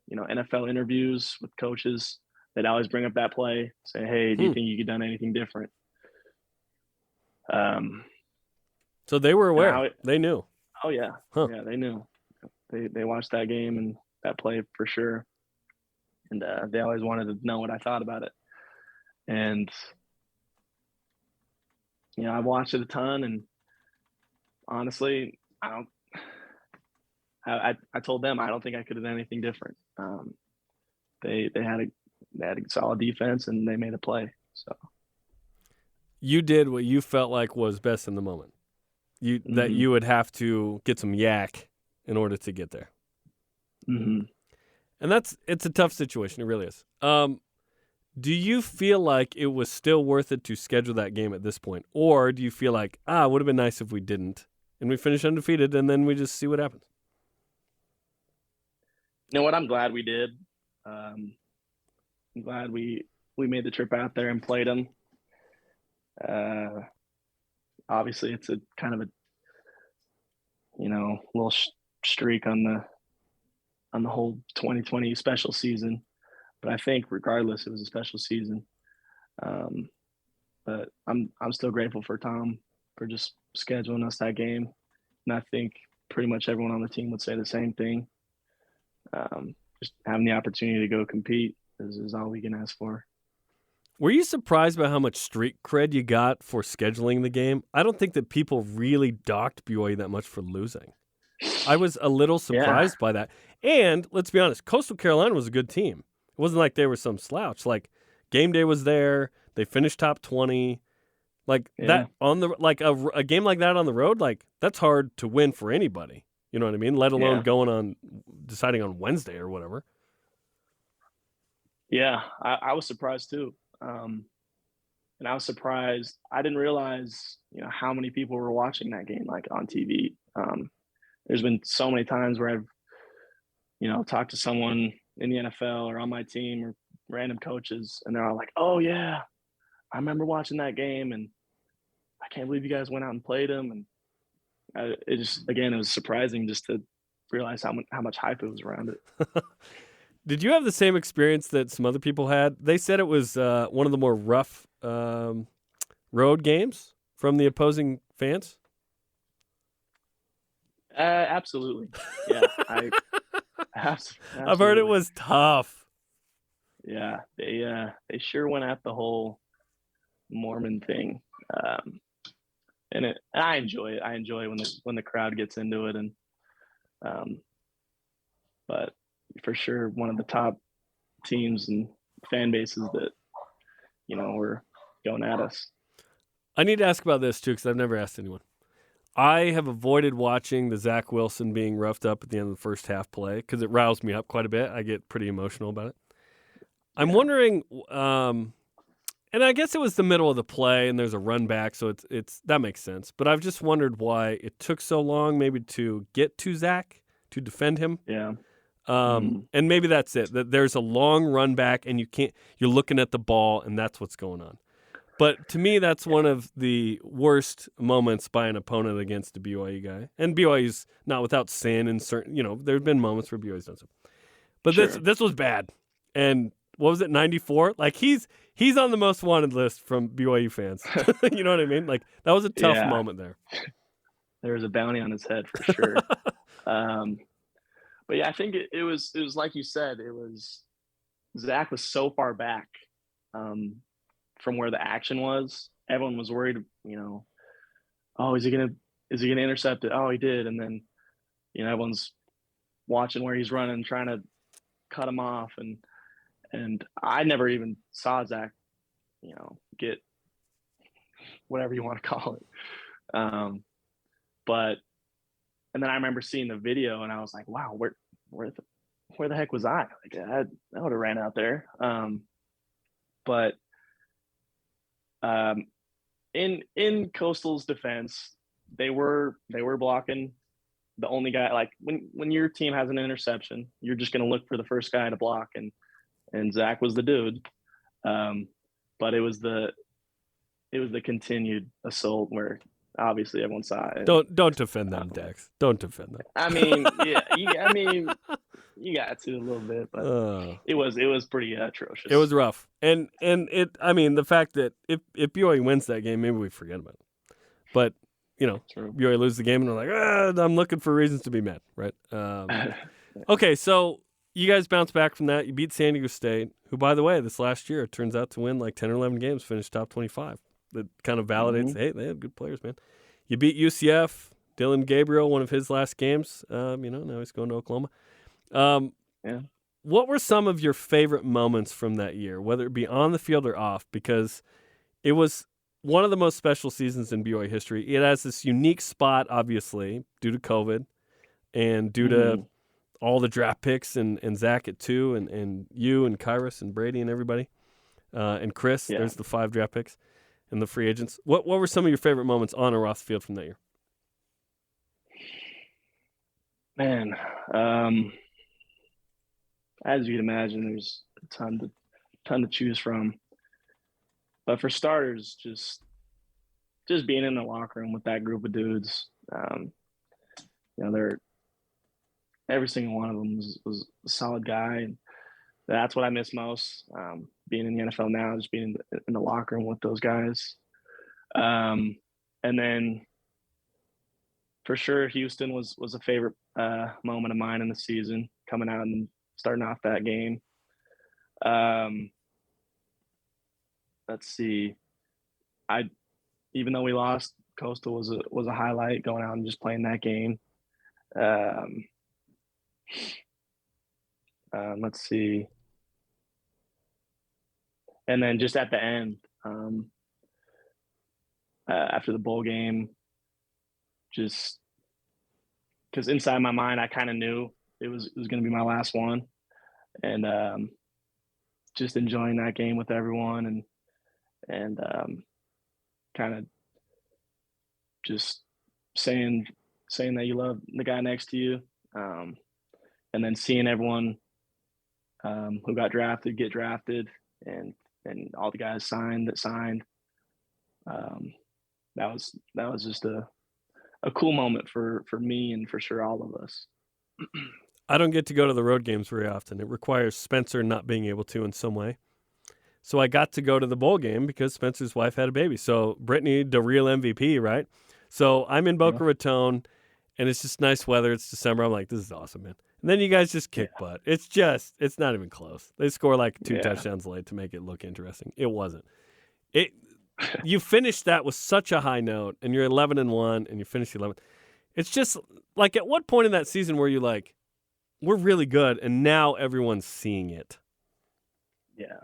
NFL interviews with coaches, they'd always bring up that play, say, hey, do you think you could have done anything different? So they were aware. They knew. Oh, yeah. Huh. Yeah, they knew. They watched that game and that play for sure. And they always wanted to know what I thought about it. And, I watched it a ton, and honestly, I told them I don't think I could have done anything different. They had a solid defense, and they made a play. So you did what you felt like was best in the moment. That you would have to get some yak in order to get there. Mm-hmm. And it's a tough situation. It really is. Do you feel like it was still worth it to schedule that game at this point? Or do you feel like, it would have been nice if we didn't, and we finish undefeated, and then we just see what happens? You know what? I'm glad we did. I'm glad we made the trip out there and played them. Obviously, it's a kind of a little streak on the whole 2020 special season, but I think regardless, it was a special season. But I'm still grateful for Tom for just scheduling us that game, and I think pretty much everyone on the team would say the same thing. Just having the opportunity to go compete is all we can ask for. Were you surprised by how much street cred you got for scheduling the game? I don't think that people really docked BYU that much for losing. I was a little surprised by that. And let's be honest, Coastal Carolina was a good team. It wasn't like they were some slouch. Like, game day was there. They finished top 20. That on the a game like that on the road, that's hard to win for anybody. You know what I mean? Let alone deciding on Wednesday or whatever. Yeah, I was surprised too. And I was surprised. I didn't realize, how many people were watching that game, on TV. There's been so many times where I've, talked to someone in the NFL or on my team or random coaches, and they're all like, oh yeah, I remember watching that game, and I can't believe you guys went out and played them. And it was surprising just to realize how much hype it was around it. Did you have the same experience that some other people had? They said it was one of the more rough road games from the opposing fans. Absolutely. Yeah, absolutely. I've heard it was tough. Yeah, they sure went at the whole Mormon thing, and I enjoy it. I enjoy when the crowd gets into it, and but for sure one of the top teams and fan bases that were going at us. I need to ask about this too, because I've never asked anyone. I have avoided watching the Zach Wilson being roughed up at the end of the first half play because it roused me up quite a bit. I get pretty emotional about it. I'm wondering, and I guess it was the middle of the play, and there's a run back, so it's that makes sense. But I've just wondered why it took so long, maybe to get to Zach to defend him. Yeah. And maybe that's it. That there's a long run back, and you're looking at the ball, and that's what's going on. But to me, that's one of the worst moments by an opponent against a BYU guy. And BYU's not without sin, and certain, there have been moments where BYU's done so. But Sure. this was bad. And what was it, 94? Like he's on the most wanted list from BYU fans. You know what I mean? Like that was a tough moment there. There was a bounty on his head for sure. But yeah, I think it was like you said. It was Zach was so far back from where the action was. Everyone was worried. Oh, is he gonna intercept it? Oh, he did. And then everyone's watching where he's running, trying to cut him off, and I never even saw Zach, get whatever you want to call it. And then I remember seeing the video, and I was like, wow, where the heck was I? Like, I would have ran out there. In Coastal's defense, they were blocking the only guy. Like when your team has an interception, you're just going to look for the first guy to block, and Zach was the dude. But it was the continued assault where obviously everyone saw it. Don't defend them, Dax. Don't defend them. I mean, you got to a little bit, but it was pretty atrocious. It was rough, and it. I mean, the fact that if BYU wins that game, maybe we forget about it. But True. BYU lose the game, and they're like, I'm looking for reasons to be mad, right? Okay, so you guys bounce back from that. You beat San Diego State, who, by the way, this last year turns out to win like 10 or 11 games, finished top 25. That kind of validates, hey, they have good players, man. You beat UCF, Dylan Gabriel, one of his last games. Now he's going to Oklahoma. What were some of your favorite moments from that year, whether it be on the field or off? Because it was one of the most special seasons in BYU history. It has this unique spot, obviously, due to COVID and due to all the draft picks and Zach at 2 and you and Kyrus and Brady and everybody and Chris. Yeah. There's the 5 draft picks and the free agents. What were some of your favorite moments on or off the field from that year? Man, as you can imagine, there's a ton to choose from. But for starters, just being in the locker room with that group of dudes, they're every single one of them was a solid guy, and that's what I miss most. Being in the NFL now, just being in the locker room with those guys, and then for sure, Houston was a favorite moment of mine in the season, coming out and starting off that game. Let's see. Even though we lost, Coastal was a highlight, going out and just playing that game. Let's see. And then just at the end, after the bowl game, just because inside my mind, I kind of knew it was going to be my last one, and just enjoying that game with everyone, and kind of just saying that you love the guy next to you, and then seeing everyone who got drafted get drafted, and all the guys signed. That was just a cool moment for me and for sure all of us. I don't get to go to the road games very often. It requires Spencer not being able to in some way. So I got to go to the bowl game because Spencer's wife had a baby. So Brittany, the real MVP, right? So I'm in Boca Raton, and it's just nice weather. It's December. I'm like, this is awesome, man. And then you guys just kick butt. It's not even close. They score like 2 touchdowns late to make it look interesting. It wasn't. You finished that with such a high note, and you're 11-1, and you finish 11th. It's just like, at what point in that season were you like, we're really good, and now everyone's seeing it? Yeah.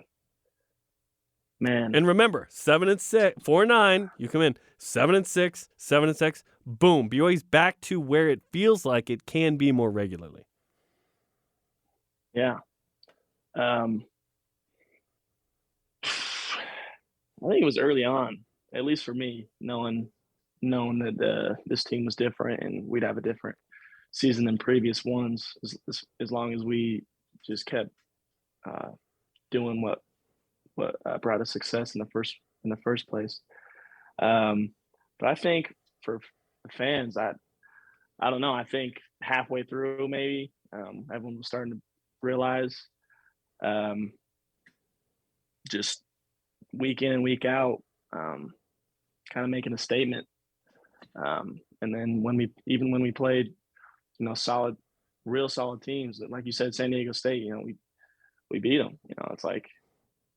Man. And remember, 7-6, 4-9, you come in 7-6, 7-6, boom. BYU's back to where it feels like it can be more regularly. Yeah. I think it was early on, at least for me, knowing that this team was different and we'd have a different season than previous ones, as long as we just kept doing what brought us success in the first place. But I think for fans, I don't know. I think halfway through, maybe everyone was starting to realize, just week in and week out, kind of making a statement. And then when we played, real solid teams, like you said, San Diego State, we beat them. It's like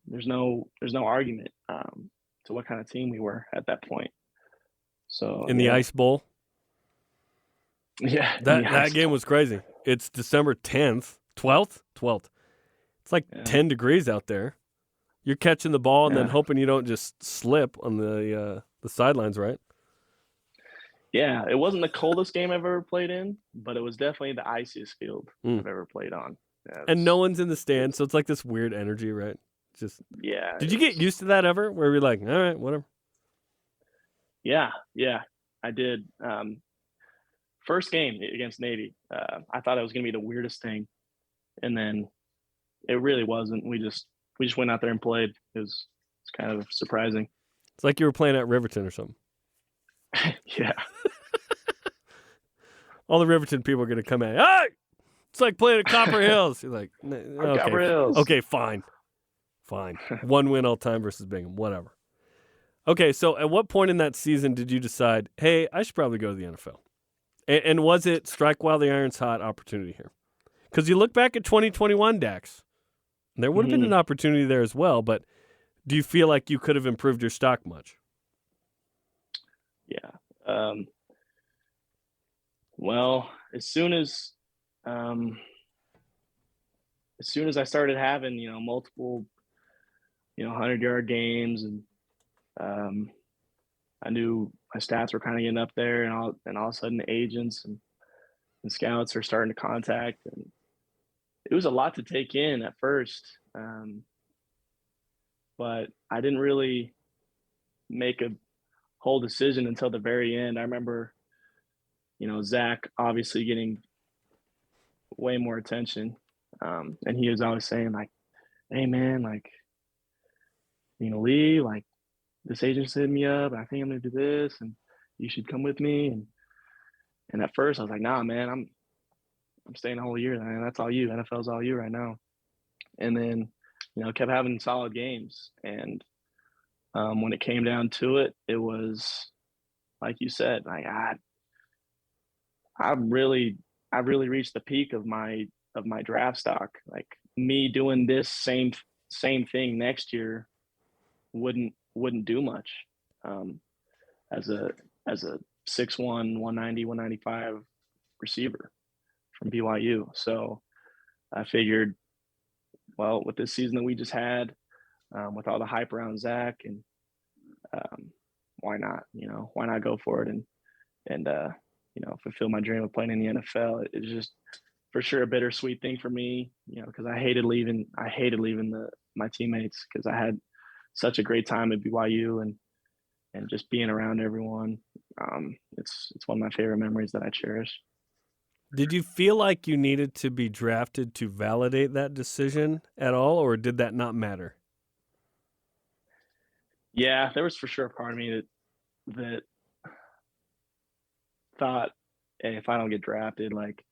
there's no argument to what kind of team we were at that point. So in the Ice Bowl. Yeah, that game was crazy. It's December 10th, 12th. It's like 10 degrees out there. You're catching the ball and then hoping you don't just slip on the sidelines, right? Yeah, it wasn't the coldest game I've ever played in, but it was definitely the iciest field I've ever played on. Yeah, and no one's in the stand, so it's like this weird energy, right? Yeah. Did you get used to that ever? Where you're like, all right, whatever. Yeah, I did. First game against Navy, I thought it was going to be the weirdest thing, and then it really wasn't. We just went out there and played. It's kind of surprising. It's like you were playing at Riverton or something. Yeah. All the Riverton people are going to come at you. Hey! It's like playing at Copper Hills. You're like, okay, Copper Hills. Okay, fine. 1 win all time versus Bingham, whatever. Okay, so at what point in that season did you decide, hey, I should probably go to the NFL? And was it strike while the iron's hot opportunity here? Because you look back at 2021, Dax, and there would have been an opportunity there as well, but do you feel like you could have improved your stock much? Yeah. Well, as soon as I started having, multiple, 100-yard games, and I knew my stats were kind of getting up there, and all of a sudden the agents and scouts are starting to contact, and it was a lot to take in at first. But I didn't really make a whole decision until the very end. I remember, Zach obviously getting way more attention. And he was always saying, like, hey man, like, Lee, like, this agent's hitting me up, and I think I'm gonna do this, and you should come with me. And at first I was like, nah, man, I'm staying the whole year, man. That's all you. NFL's all you right now. And then, kept having solid games. And when it came down to it, it was like you said, like I really reached the peak of my draft stock. Like, me doing this same thing next year wouldn't do much as a 6'1", 190, 195 receiver from BYU. So I figured, well, with this season that we just had, with all the hype around Zach, and why not? Why not go for it and fulfill my dream of playing in the NFL? It's just for sure a bittersweet thing for me, because I hated leaving my teammates, because I had such a great time at BYU and just being around everyone. It's one of my favorite memories that I cherish. Did you feel like you needed to be drafted to validate that decision at all, or did that not matter? Yeah, there was for sure a part of me that thought, hey, if I don't get drafted, like,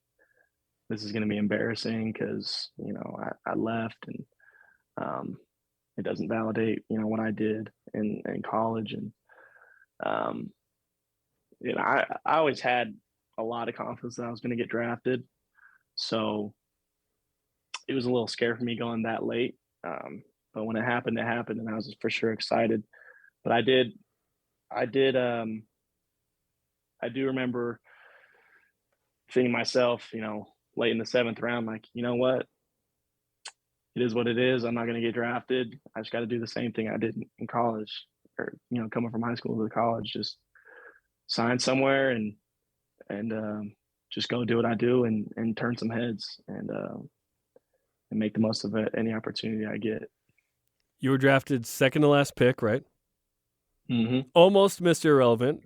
this is going to be embarrassing, because, I left, and it doesn't validate, what I did in college. And, I always had a lot of confidence that I was going to get drafted. So it was a little scary for me going that late. But when it happened, and I was for sure excited. But I do remember thinking to myself, late in the 7th round, like, you know what? It is what it is. I'm not going to get drafted. I just got to do the same thing I did in college, or, coming from high school to college, just sign somewhere and just go do what I do and turn some heads and make the most of it, any opportunity I get. You were drafted second to last pick, right? Almost Mr. Irrelevant.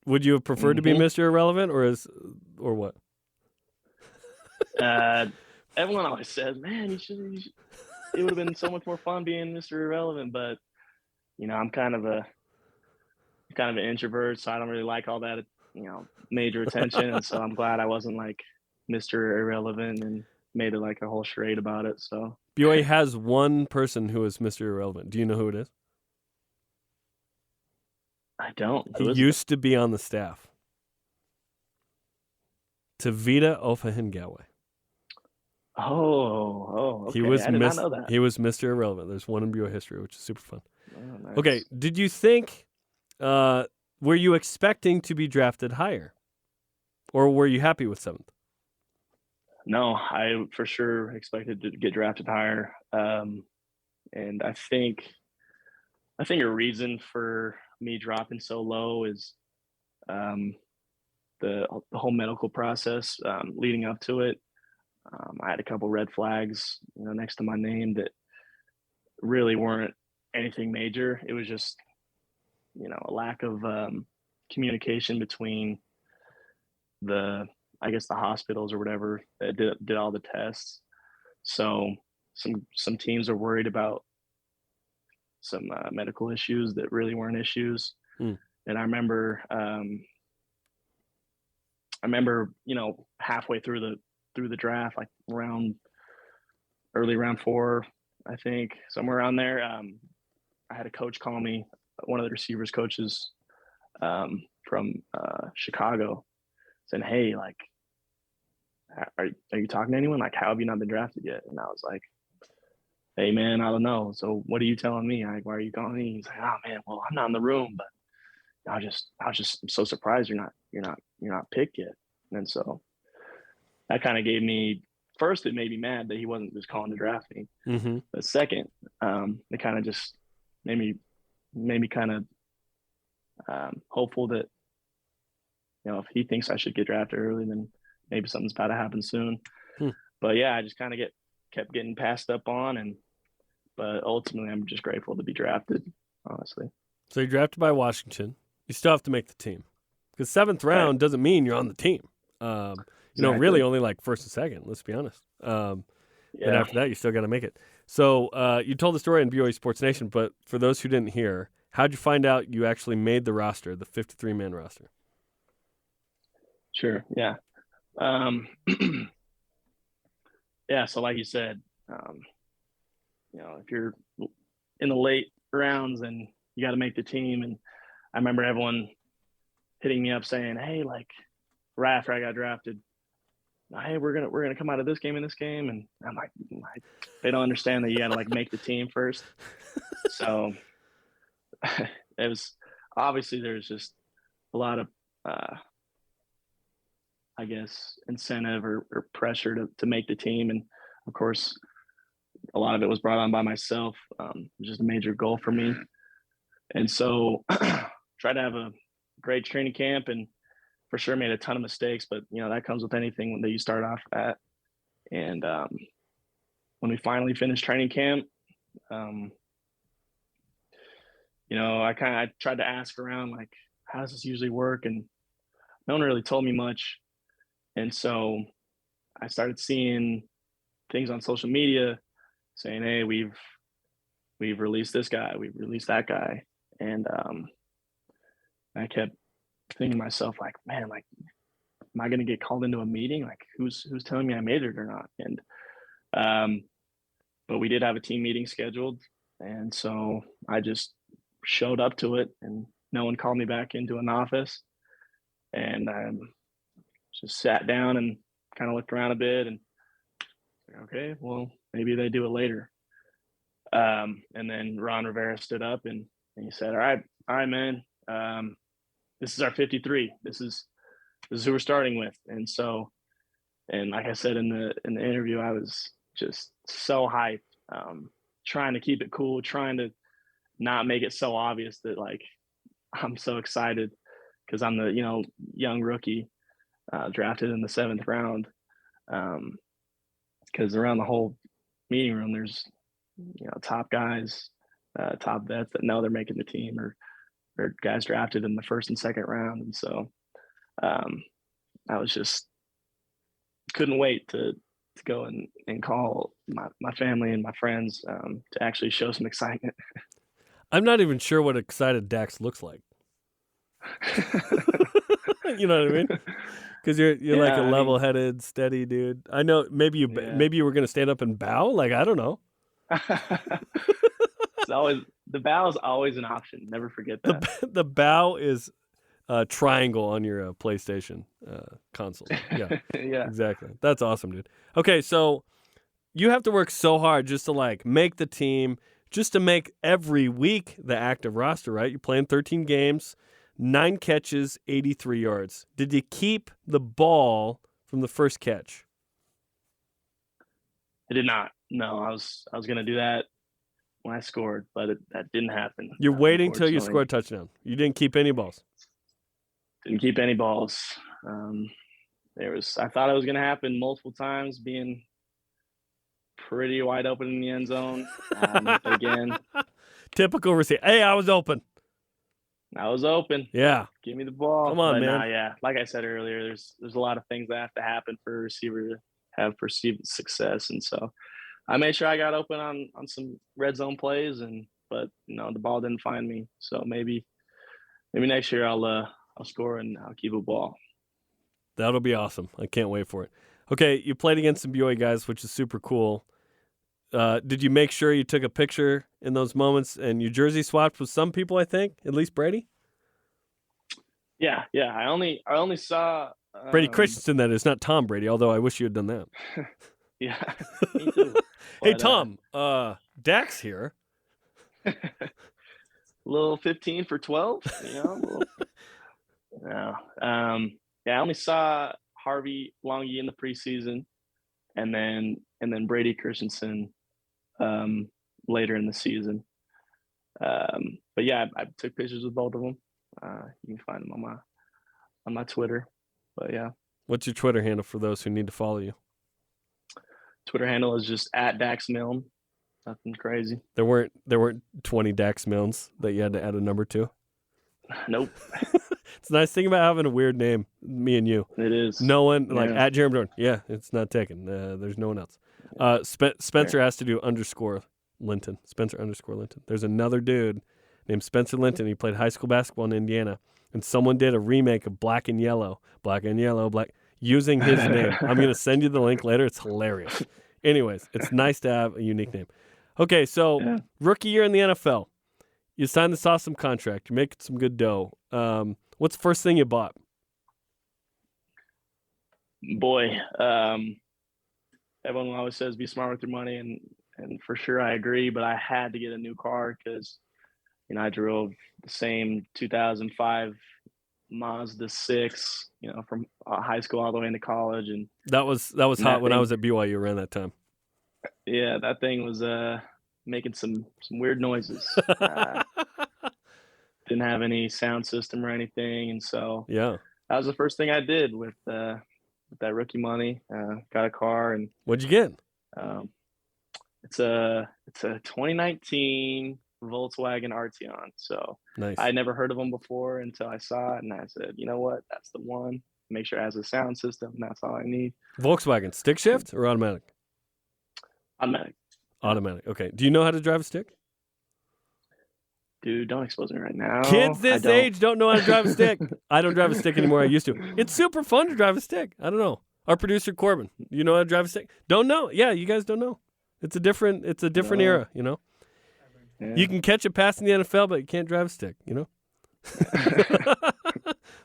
Would you have preferred to be Mr. Irrelevant or what? Everyone always says, man, you should, it would have been so much more fun being Mr. Irrelevant, but I'm kind of an introvert, so I don't really like all that, major attention. And so I'm glad I wasn't like Mr. Irrelevant and made it like a whole charade about it. So BYU has one person who is Mr. Irrelevant. Do you know who it is? I don't. He used to be on the staff. Tavita Ofahengawe. Oh, okay. I did not know that. He was Mr. Irrelevant. There's one in BYU history, which is super fun. Oh, nice. Okay, did you think, were you expecting to be drafted higher? Or were you happy with 7th? No, I for sure expected to get drafted higher. And I think a reason for me dropping so low is the whole medical process leading up to it. I had a couple red flags, next to my name that really weren't anything major. It was just, a lack of communication between the hospitals or whatever that did all the tests. So some teams are worried about some medical issues that really weren't issues. And I remember, halfway through the draft, like early round 4, I think, somewhere around there, I had a coach call me, one of the receivers coaches from Chicago, saying, "Hey, like, are you talking to anyone? Like, how have you not been drafted yet?" And I was like, "Hey, man, I don't know. So what are you telling me? Like, why are you calling me?" He's like, "Oh man, well, I'm not in the room, but I was just so surprised you're not picked yet." And so that kind of gave me, first, it made me mad that he wasn't just calling to draft me. Mm-hmm. But second, it kind of just made me kind of hopeful that, if he thinks I should get drafted early, then maybe something's about to happen soon. But yeah, I just kind of kept getting passed up on, but ultimately I'm just grateful to be drafted, honestly. So you're drafted by Washington. You still have to make the team, because 7th round doesn't mean you're on the team. Exactly. Really only like 1st and 2nd, let's be honest. And after that, you still got to make it. So you told the story in BYU Sports Nation, but for those who didn't hear, how'd you find out you actually made the roster, the 53-man roster? Sure, yeah. Yeah, so like you said, if you're in the late rounds and you got to make the team, and I remember everyone hitting me up saying, "Hey, like, right after I got drafted, hey, we're gonna come out of this game and this game," and I'm like, they don't understand that you got to like make the team first. So it was obviously there's just a lot of incentive or pressure to make the team, and of course a lot of it was brought on by myself. It was just a major goal for me, and so tried to have a great training camp, and for sure made a ton of mistakes, but that comes with anything that you start off at. And when we finally finished training camp, I tried to ask around, like, how does this usually work? And no one really told me much. And so I started seeing things on social media saying, "Hey, we've released this guy, we've released that guy." And I kept thinking to myself, like, man, like, am I going to get called into a meeting? Like, who's telling me I made it or not? And but we did have a team meeting scheduled, and so I just showed up to it, and no one called me back into an office, and just sat down and kind of looked around a bit, and okay, well, maybe they do it later. And then Ron Rivera stood up and he said, all right, man, this is our 53. This is who we're starting with." And so, and like I said in the interview, I was just so hyped, trying to keep it cool, trying to not make it so obvious that, like, I'm so excited because I'm the young rookie drafted in the 7th round. Because around the whole meeting room, there's top guys, top vets that know they're making the team, or or guys drafted in the first and second round. And so I was just couldn't wait to go and call my family and my friends to actually show some excitement. I'm not even sure what excited Dax looks like. You know what I mean? Because you're like a level-headed, steady dude. I know maybe you were going to stand up and bow. Like, I don't know. It's always the bow is always an option. Never forget that. The bow is a triangle on your PlayStation console. Yeah, yeah, exactly. That's awesome, dude. Okay, so you have to work so hard just to like make the team, just to make every week the active roster, right? You're playing 13 games, 9 catches, 83 yards. Did you keep the ball from the first catch? I did not. No, I was going to do that when I scored, but that didn't happen. You're waiting till you score a touchdown. You didn't keep any balls. Didn't keep any balls. I thought it was going to happen multiple times, being pretty wide open in the end zone. Again, typical receiver. Hey, I was open. I was open. Yeah. Give me the ball. Come on, man. Yeah. Like I said earlier, there's a lot of things that have to happen for a receiver to have perceived success. And so I made sure I got open on some red zone plays, but the ball didn't find me. So maybe next year I'll score and I'll keep a ball. That'll be awesome. I can't wait for it. Okay, you played against some BYU guys, which is super cool. Did you make sure you took a picture in those moments and your jersey swapped with some people, I think, at least Brady? Yeah. I only saw Brady Christensen, that is, not Tom Brady, although I wish you had done that. Yeah, me too. Hey, Tom, Dax here. Little 15 for 12, No. I only saw Harvey Longy in the preseason, and then Brady Christensen later in the season. But yeah, I took pictures with both of them. You can find them on my Twitter. But yeah. What's your Twitter handle for those who need to follow you? Twitter handle is just @Dax Milne. Nothing crazy. There weren't 20 Dax Milnes that you had to add a number to? Nope. It's a nice thing about having a weird name, me and you. It is. No one, like @Jarom Jordan. Yeah, it's not taken. There's no one else. Spencer has to do _Linton. Spencer _Linton. There's another dude named Spencer Linton. He played high school basketball in Indiana, and someone did a remake of Black and Yellow, using his name. I'm going to send you the link later. It's hilarious. Anyways, it's nice to have a unique name. Okay, so rookie year in the NFL. You signed this awesome contract. You're making some good dough. What's the first thing you bought? Boy, everyone always says be smart with your money, and for sure I agree, but I had to get a new car because, I drove the same 2005 Mazda 6, from high school all the way into college. And that was hot when I was at BYU around that time. Yeah, that thing was making some weird noises. Didn't have any sound system or anything, and so that was the first thing I did with that rookie money. Got a car. And what'd you get? It's a 2019 Volkswagen Arteon. So nice. I'd never heard of them before until I saw it, and I said, you know what, that's the one. Make sure it has a sound system, and that's all I need. Volkswagen, stick shift or automatic? Automatic. Okay. Do you know how to drive a stick? Dude, don't expose me right now. Kids this age don't know how to drive a stick. I don't drive a stick anymore. I used to. It's super fun to drive a stick. I don't know. Our producer Corbin, you know how to drive a stick? Don't know. Yeah, you guys don't know. It's a different era, Yeah. You can catch a pass in the NFL, but you can't drive a stick,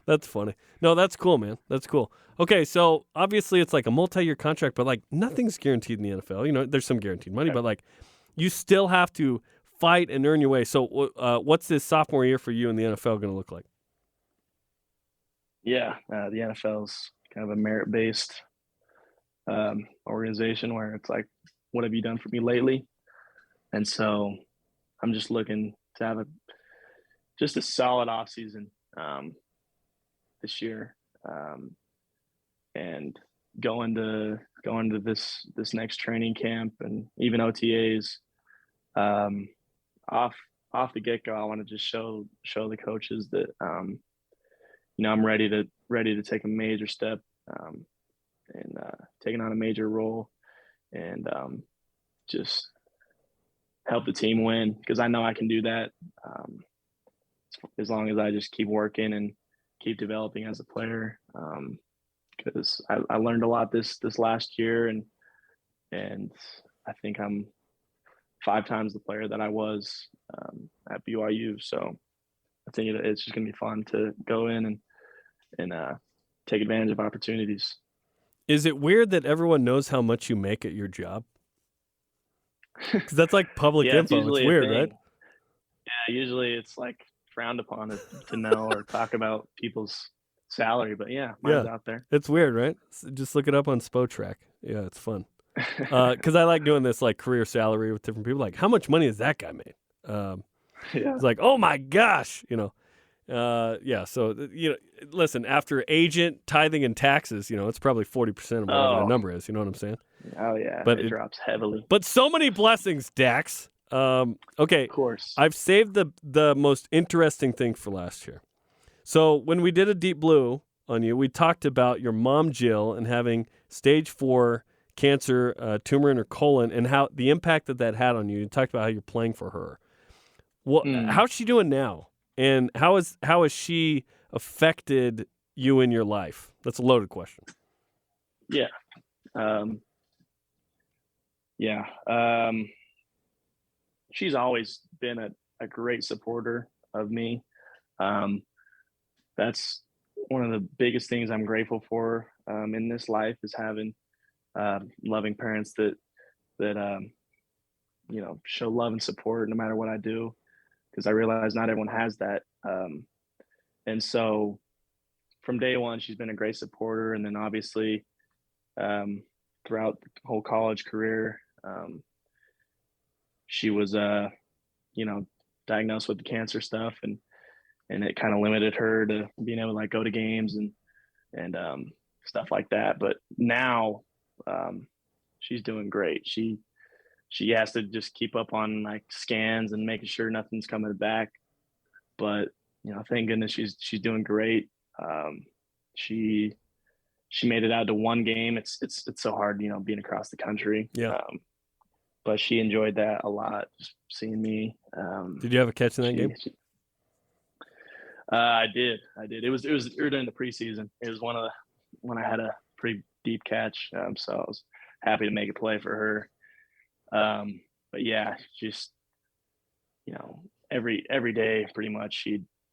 That's funny. No, that's cool, man. That's cool. Okay, so obviously it's like a multi-year contract, but like nothing's guaranteed in the NFL. There's some guaranteed money, but like you still have to fight and earn your way. So what's this sophomore year for you in the NFL going to look like? Yeah, the NFL is kind of a merit-based organization where it's like, what have you done for me lately? And so I'm just looking to have just a solid offseason this year, and go into this next training camp and even OTAs off off the get go, I want to just show the coaches that I'm ready to take a major step and taking on a major role and just help the team win, because I know I can do that as long as I just keep working and keep developing as a player. Because I learned a lot this last year, and I think I'm 5 times the player that I was at BYU. So I think it's just going to be fun to go in and take advantage of opportunities. Is it weird that everyone knows how much you make at your job? Because that's like public info. It's weird, right? Yeah, usually it's like frowned upon to know or talk about people's salary, but yeah, mine's out there. It's weird, right? Just look it up on SpoTrack. Yeah, it's fun. Because I like doing this like career salary with different people. Like, how much money has that guy made? It's like, oh my gosh, So listen, after agent, tithing, and taxes, it's probably 40% of whatever the number is. You know what I'm saying? Oh yeah, but it drops heavily. But so many blessings, Dax. Okay, of course. I've saved the most interesting thing for last year. So when we did a Deep Blue on you, we talked about your mom Jill and having stage 4 cancer, tumor in her colon, and how the impact that had on you. You talked about how you're playing for her. Well, how's she doing now? And how has she affected you in your life? That's a loaded question. Yeah. She's always been a great supporter of me. That's one of the biggest things I'm grateful for in this life, is having loving parents that show love and support no matter what I do, because I realize not everyone has that. And so from day one, she's been a great supporter. And then obviously throughout the whole college career, she was, diagnosed with the cancer stuff, and it kind of limited her to being able to like go to games and stuff like that. But now she's doing great. She has to just keep up on like scans and making sure nothing's coming back. But thank goodness she's doing great. She made it out to one game. It's so hard, being across the country. Yeah. But she enjoyed that a lot, just seeing me. Did you have a catch in that game? I did. It was during the preseason. It was when I had a pretty deep catch. So I was happy to make a play for her. But yeah, just every day pretty much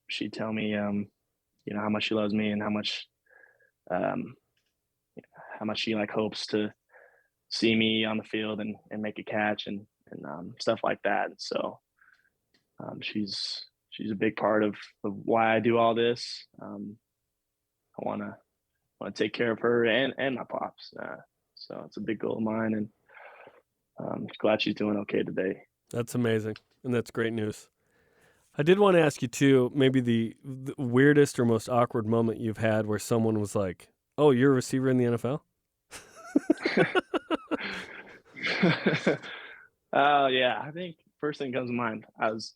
she'd tell me how much she loves me and how much she like hopes to see me on the field and make a catch and stuff like that. And so she's a big part of why I do all this. I want to take care of her and my pops. So it's a big goal of mine, and I'm glad she's doing okay today. That's amazing, and that's great news. I did want to ask you too, maybe the weirdest or most awkward moment you've had where someone was like, "Oh, you're a receiver in the NFL?" Yeah, I think first thing comes to mind. I was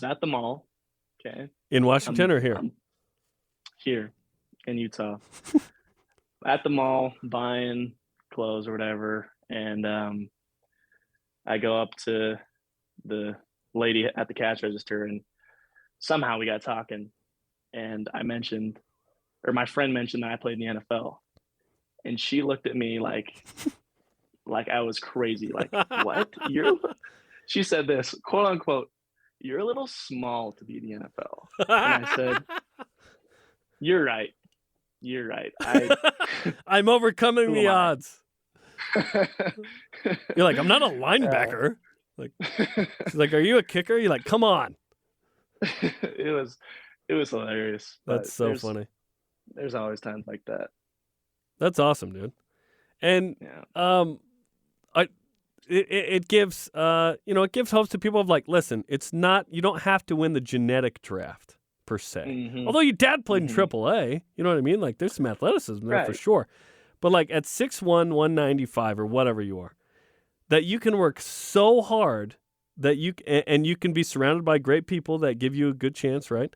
at the mall. Okay. In Washington or here? Here in Utah. At the mall buying clothes or whatever, and I go up to the lady at the cash register, and somehow we got talking, and my friend mentioned that I played in the NFL, and she looked at me like I was crazy. Like, what? She said this, quote unquote, "You're a little small to be in the NFL." And I said, You're right. I'm overcoming the odds. You're like, "I'm not a linebacker." Like, she's like, "Are you a kicker?" You're like, "Come on." It was hilarious. That's so funny. There's always times like that. That's awesome, dude. And it gives it gives hope to people of like, listen, it's not, you don't have to win the genetic draft per se. Mm-hmm. Although your dad played in AAA, you know what I mean? Like, there's some athleticism there for sure. But like at 6'1", 195 or whatever you are, that you can work so hard that you can be surrounded by great people that give you a good chance, right?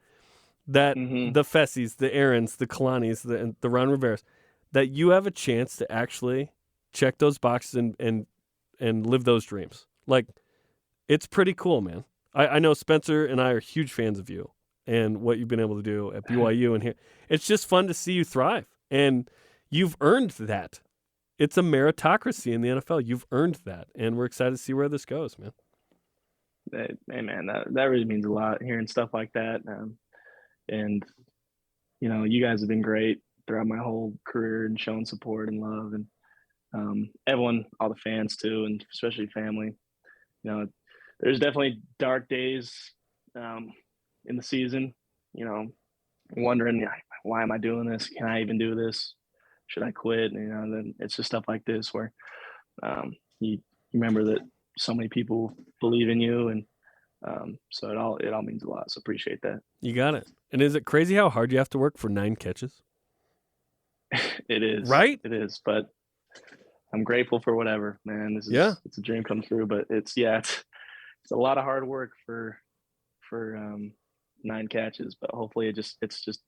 That the Fessies, the Aarons, the Kalanis, the Ron Riveras, that you have a chance to actually check those boxes and live those dreams. Like, it's pretty cool, man. I know Spencer and I are huge fans of you and what you've been able to do at BYU and here. It's just fun to see you thrive, and you've earned that. It's a meritocracy in the NFL. You've earned that, and we're excited to see where this goes, man. Hey, man, that really means a lot, hearing stuff like that. And, you know, you guys have been great throughout my whole career and showing support and love. And everyone, all the fans too, and especially family. You know, there's definitely dark days in the season, you know, wondering, why am I doing this? Can I even do this? Should I quit? And, you know, then it's just stuff like this where you remember that so many people believe in you, and so it all means a lot. So appreciate that. You got it. And is it crazy how hard you have to work for 9 catches? It is. Right? It is, but I'm grateful for whatever, man. It's a dream come true, but it's a lot of hard work for 9 catches, but hopefully it's just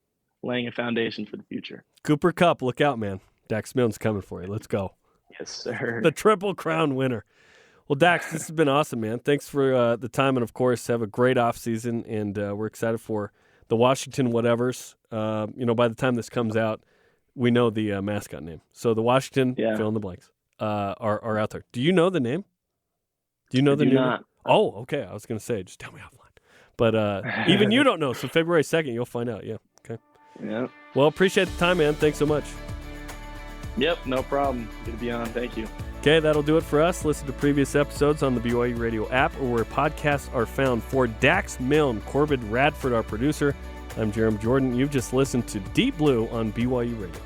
laying a foundation for the future. Cooper Kupp, look out, man. Dax Milne's coming for you. Let's go. Yes, sir. The Triple Crown winner. Well, Dax, this has been awesome, man. Thanks for the time, and of course, have a great offseason, and we're excited for the Washington whatevers. You know, by the time this comes out, we know the mascot name. So the Washington, fill in the blanks, are out there. Do you know the name? Do you know the name? Not. Oh, okay. I was going to say, just tell me offline. But even you don't know, so February 2nd, you'll find out. Yeah, okay. Yeah. Well, appreciate the time, man. Thanks so much. Yep, no problem. Good to be on. Thank you. Okay, that'll do it for us. Listen to previous episodes on the BYU Radio app or where podcasts are found. For Dax Milne, Corbin Radford, our producer, I'm Jarom Jordan. You've just listened to Deep Blue on BYU Radio.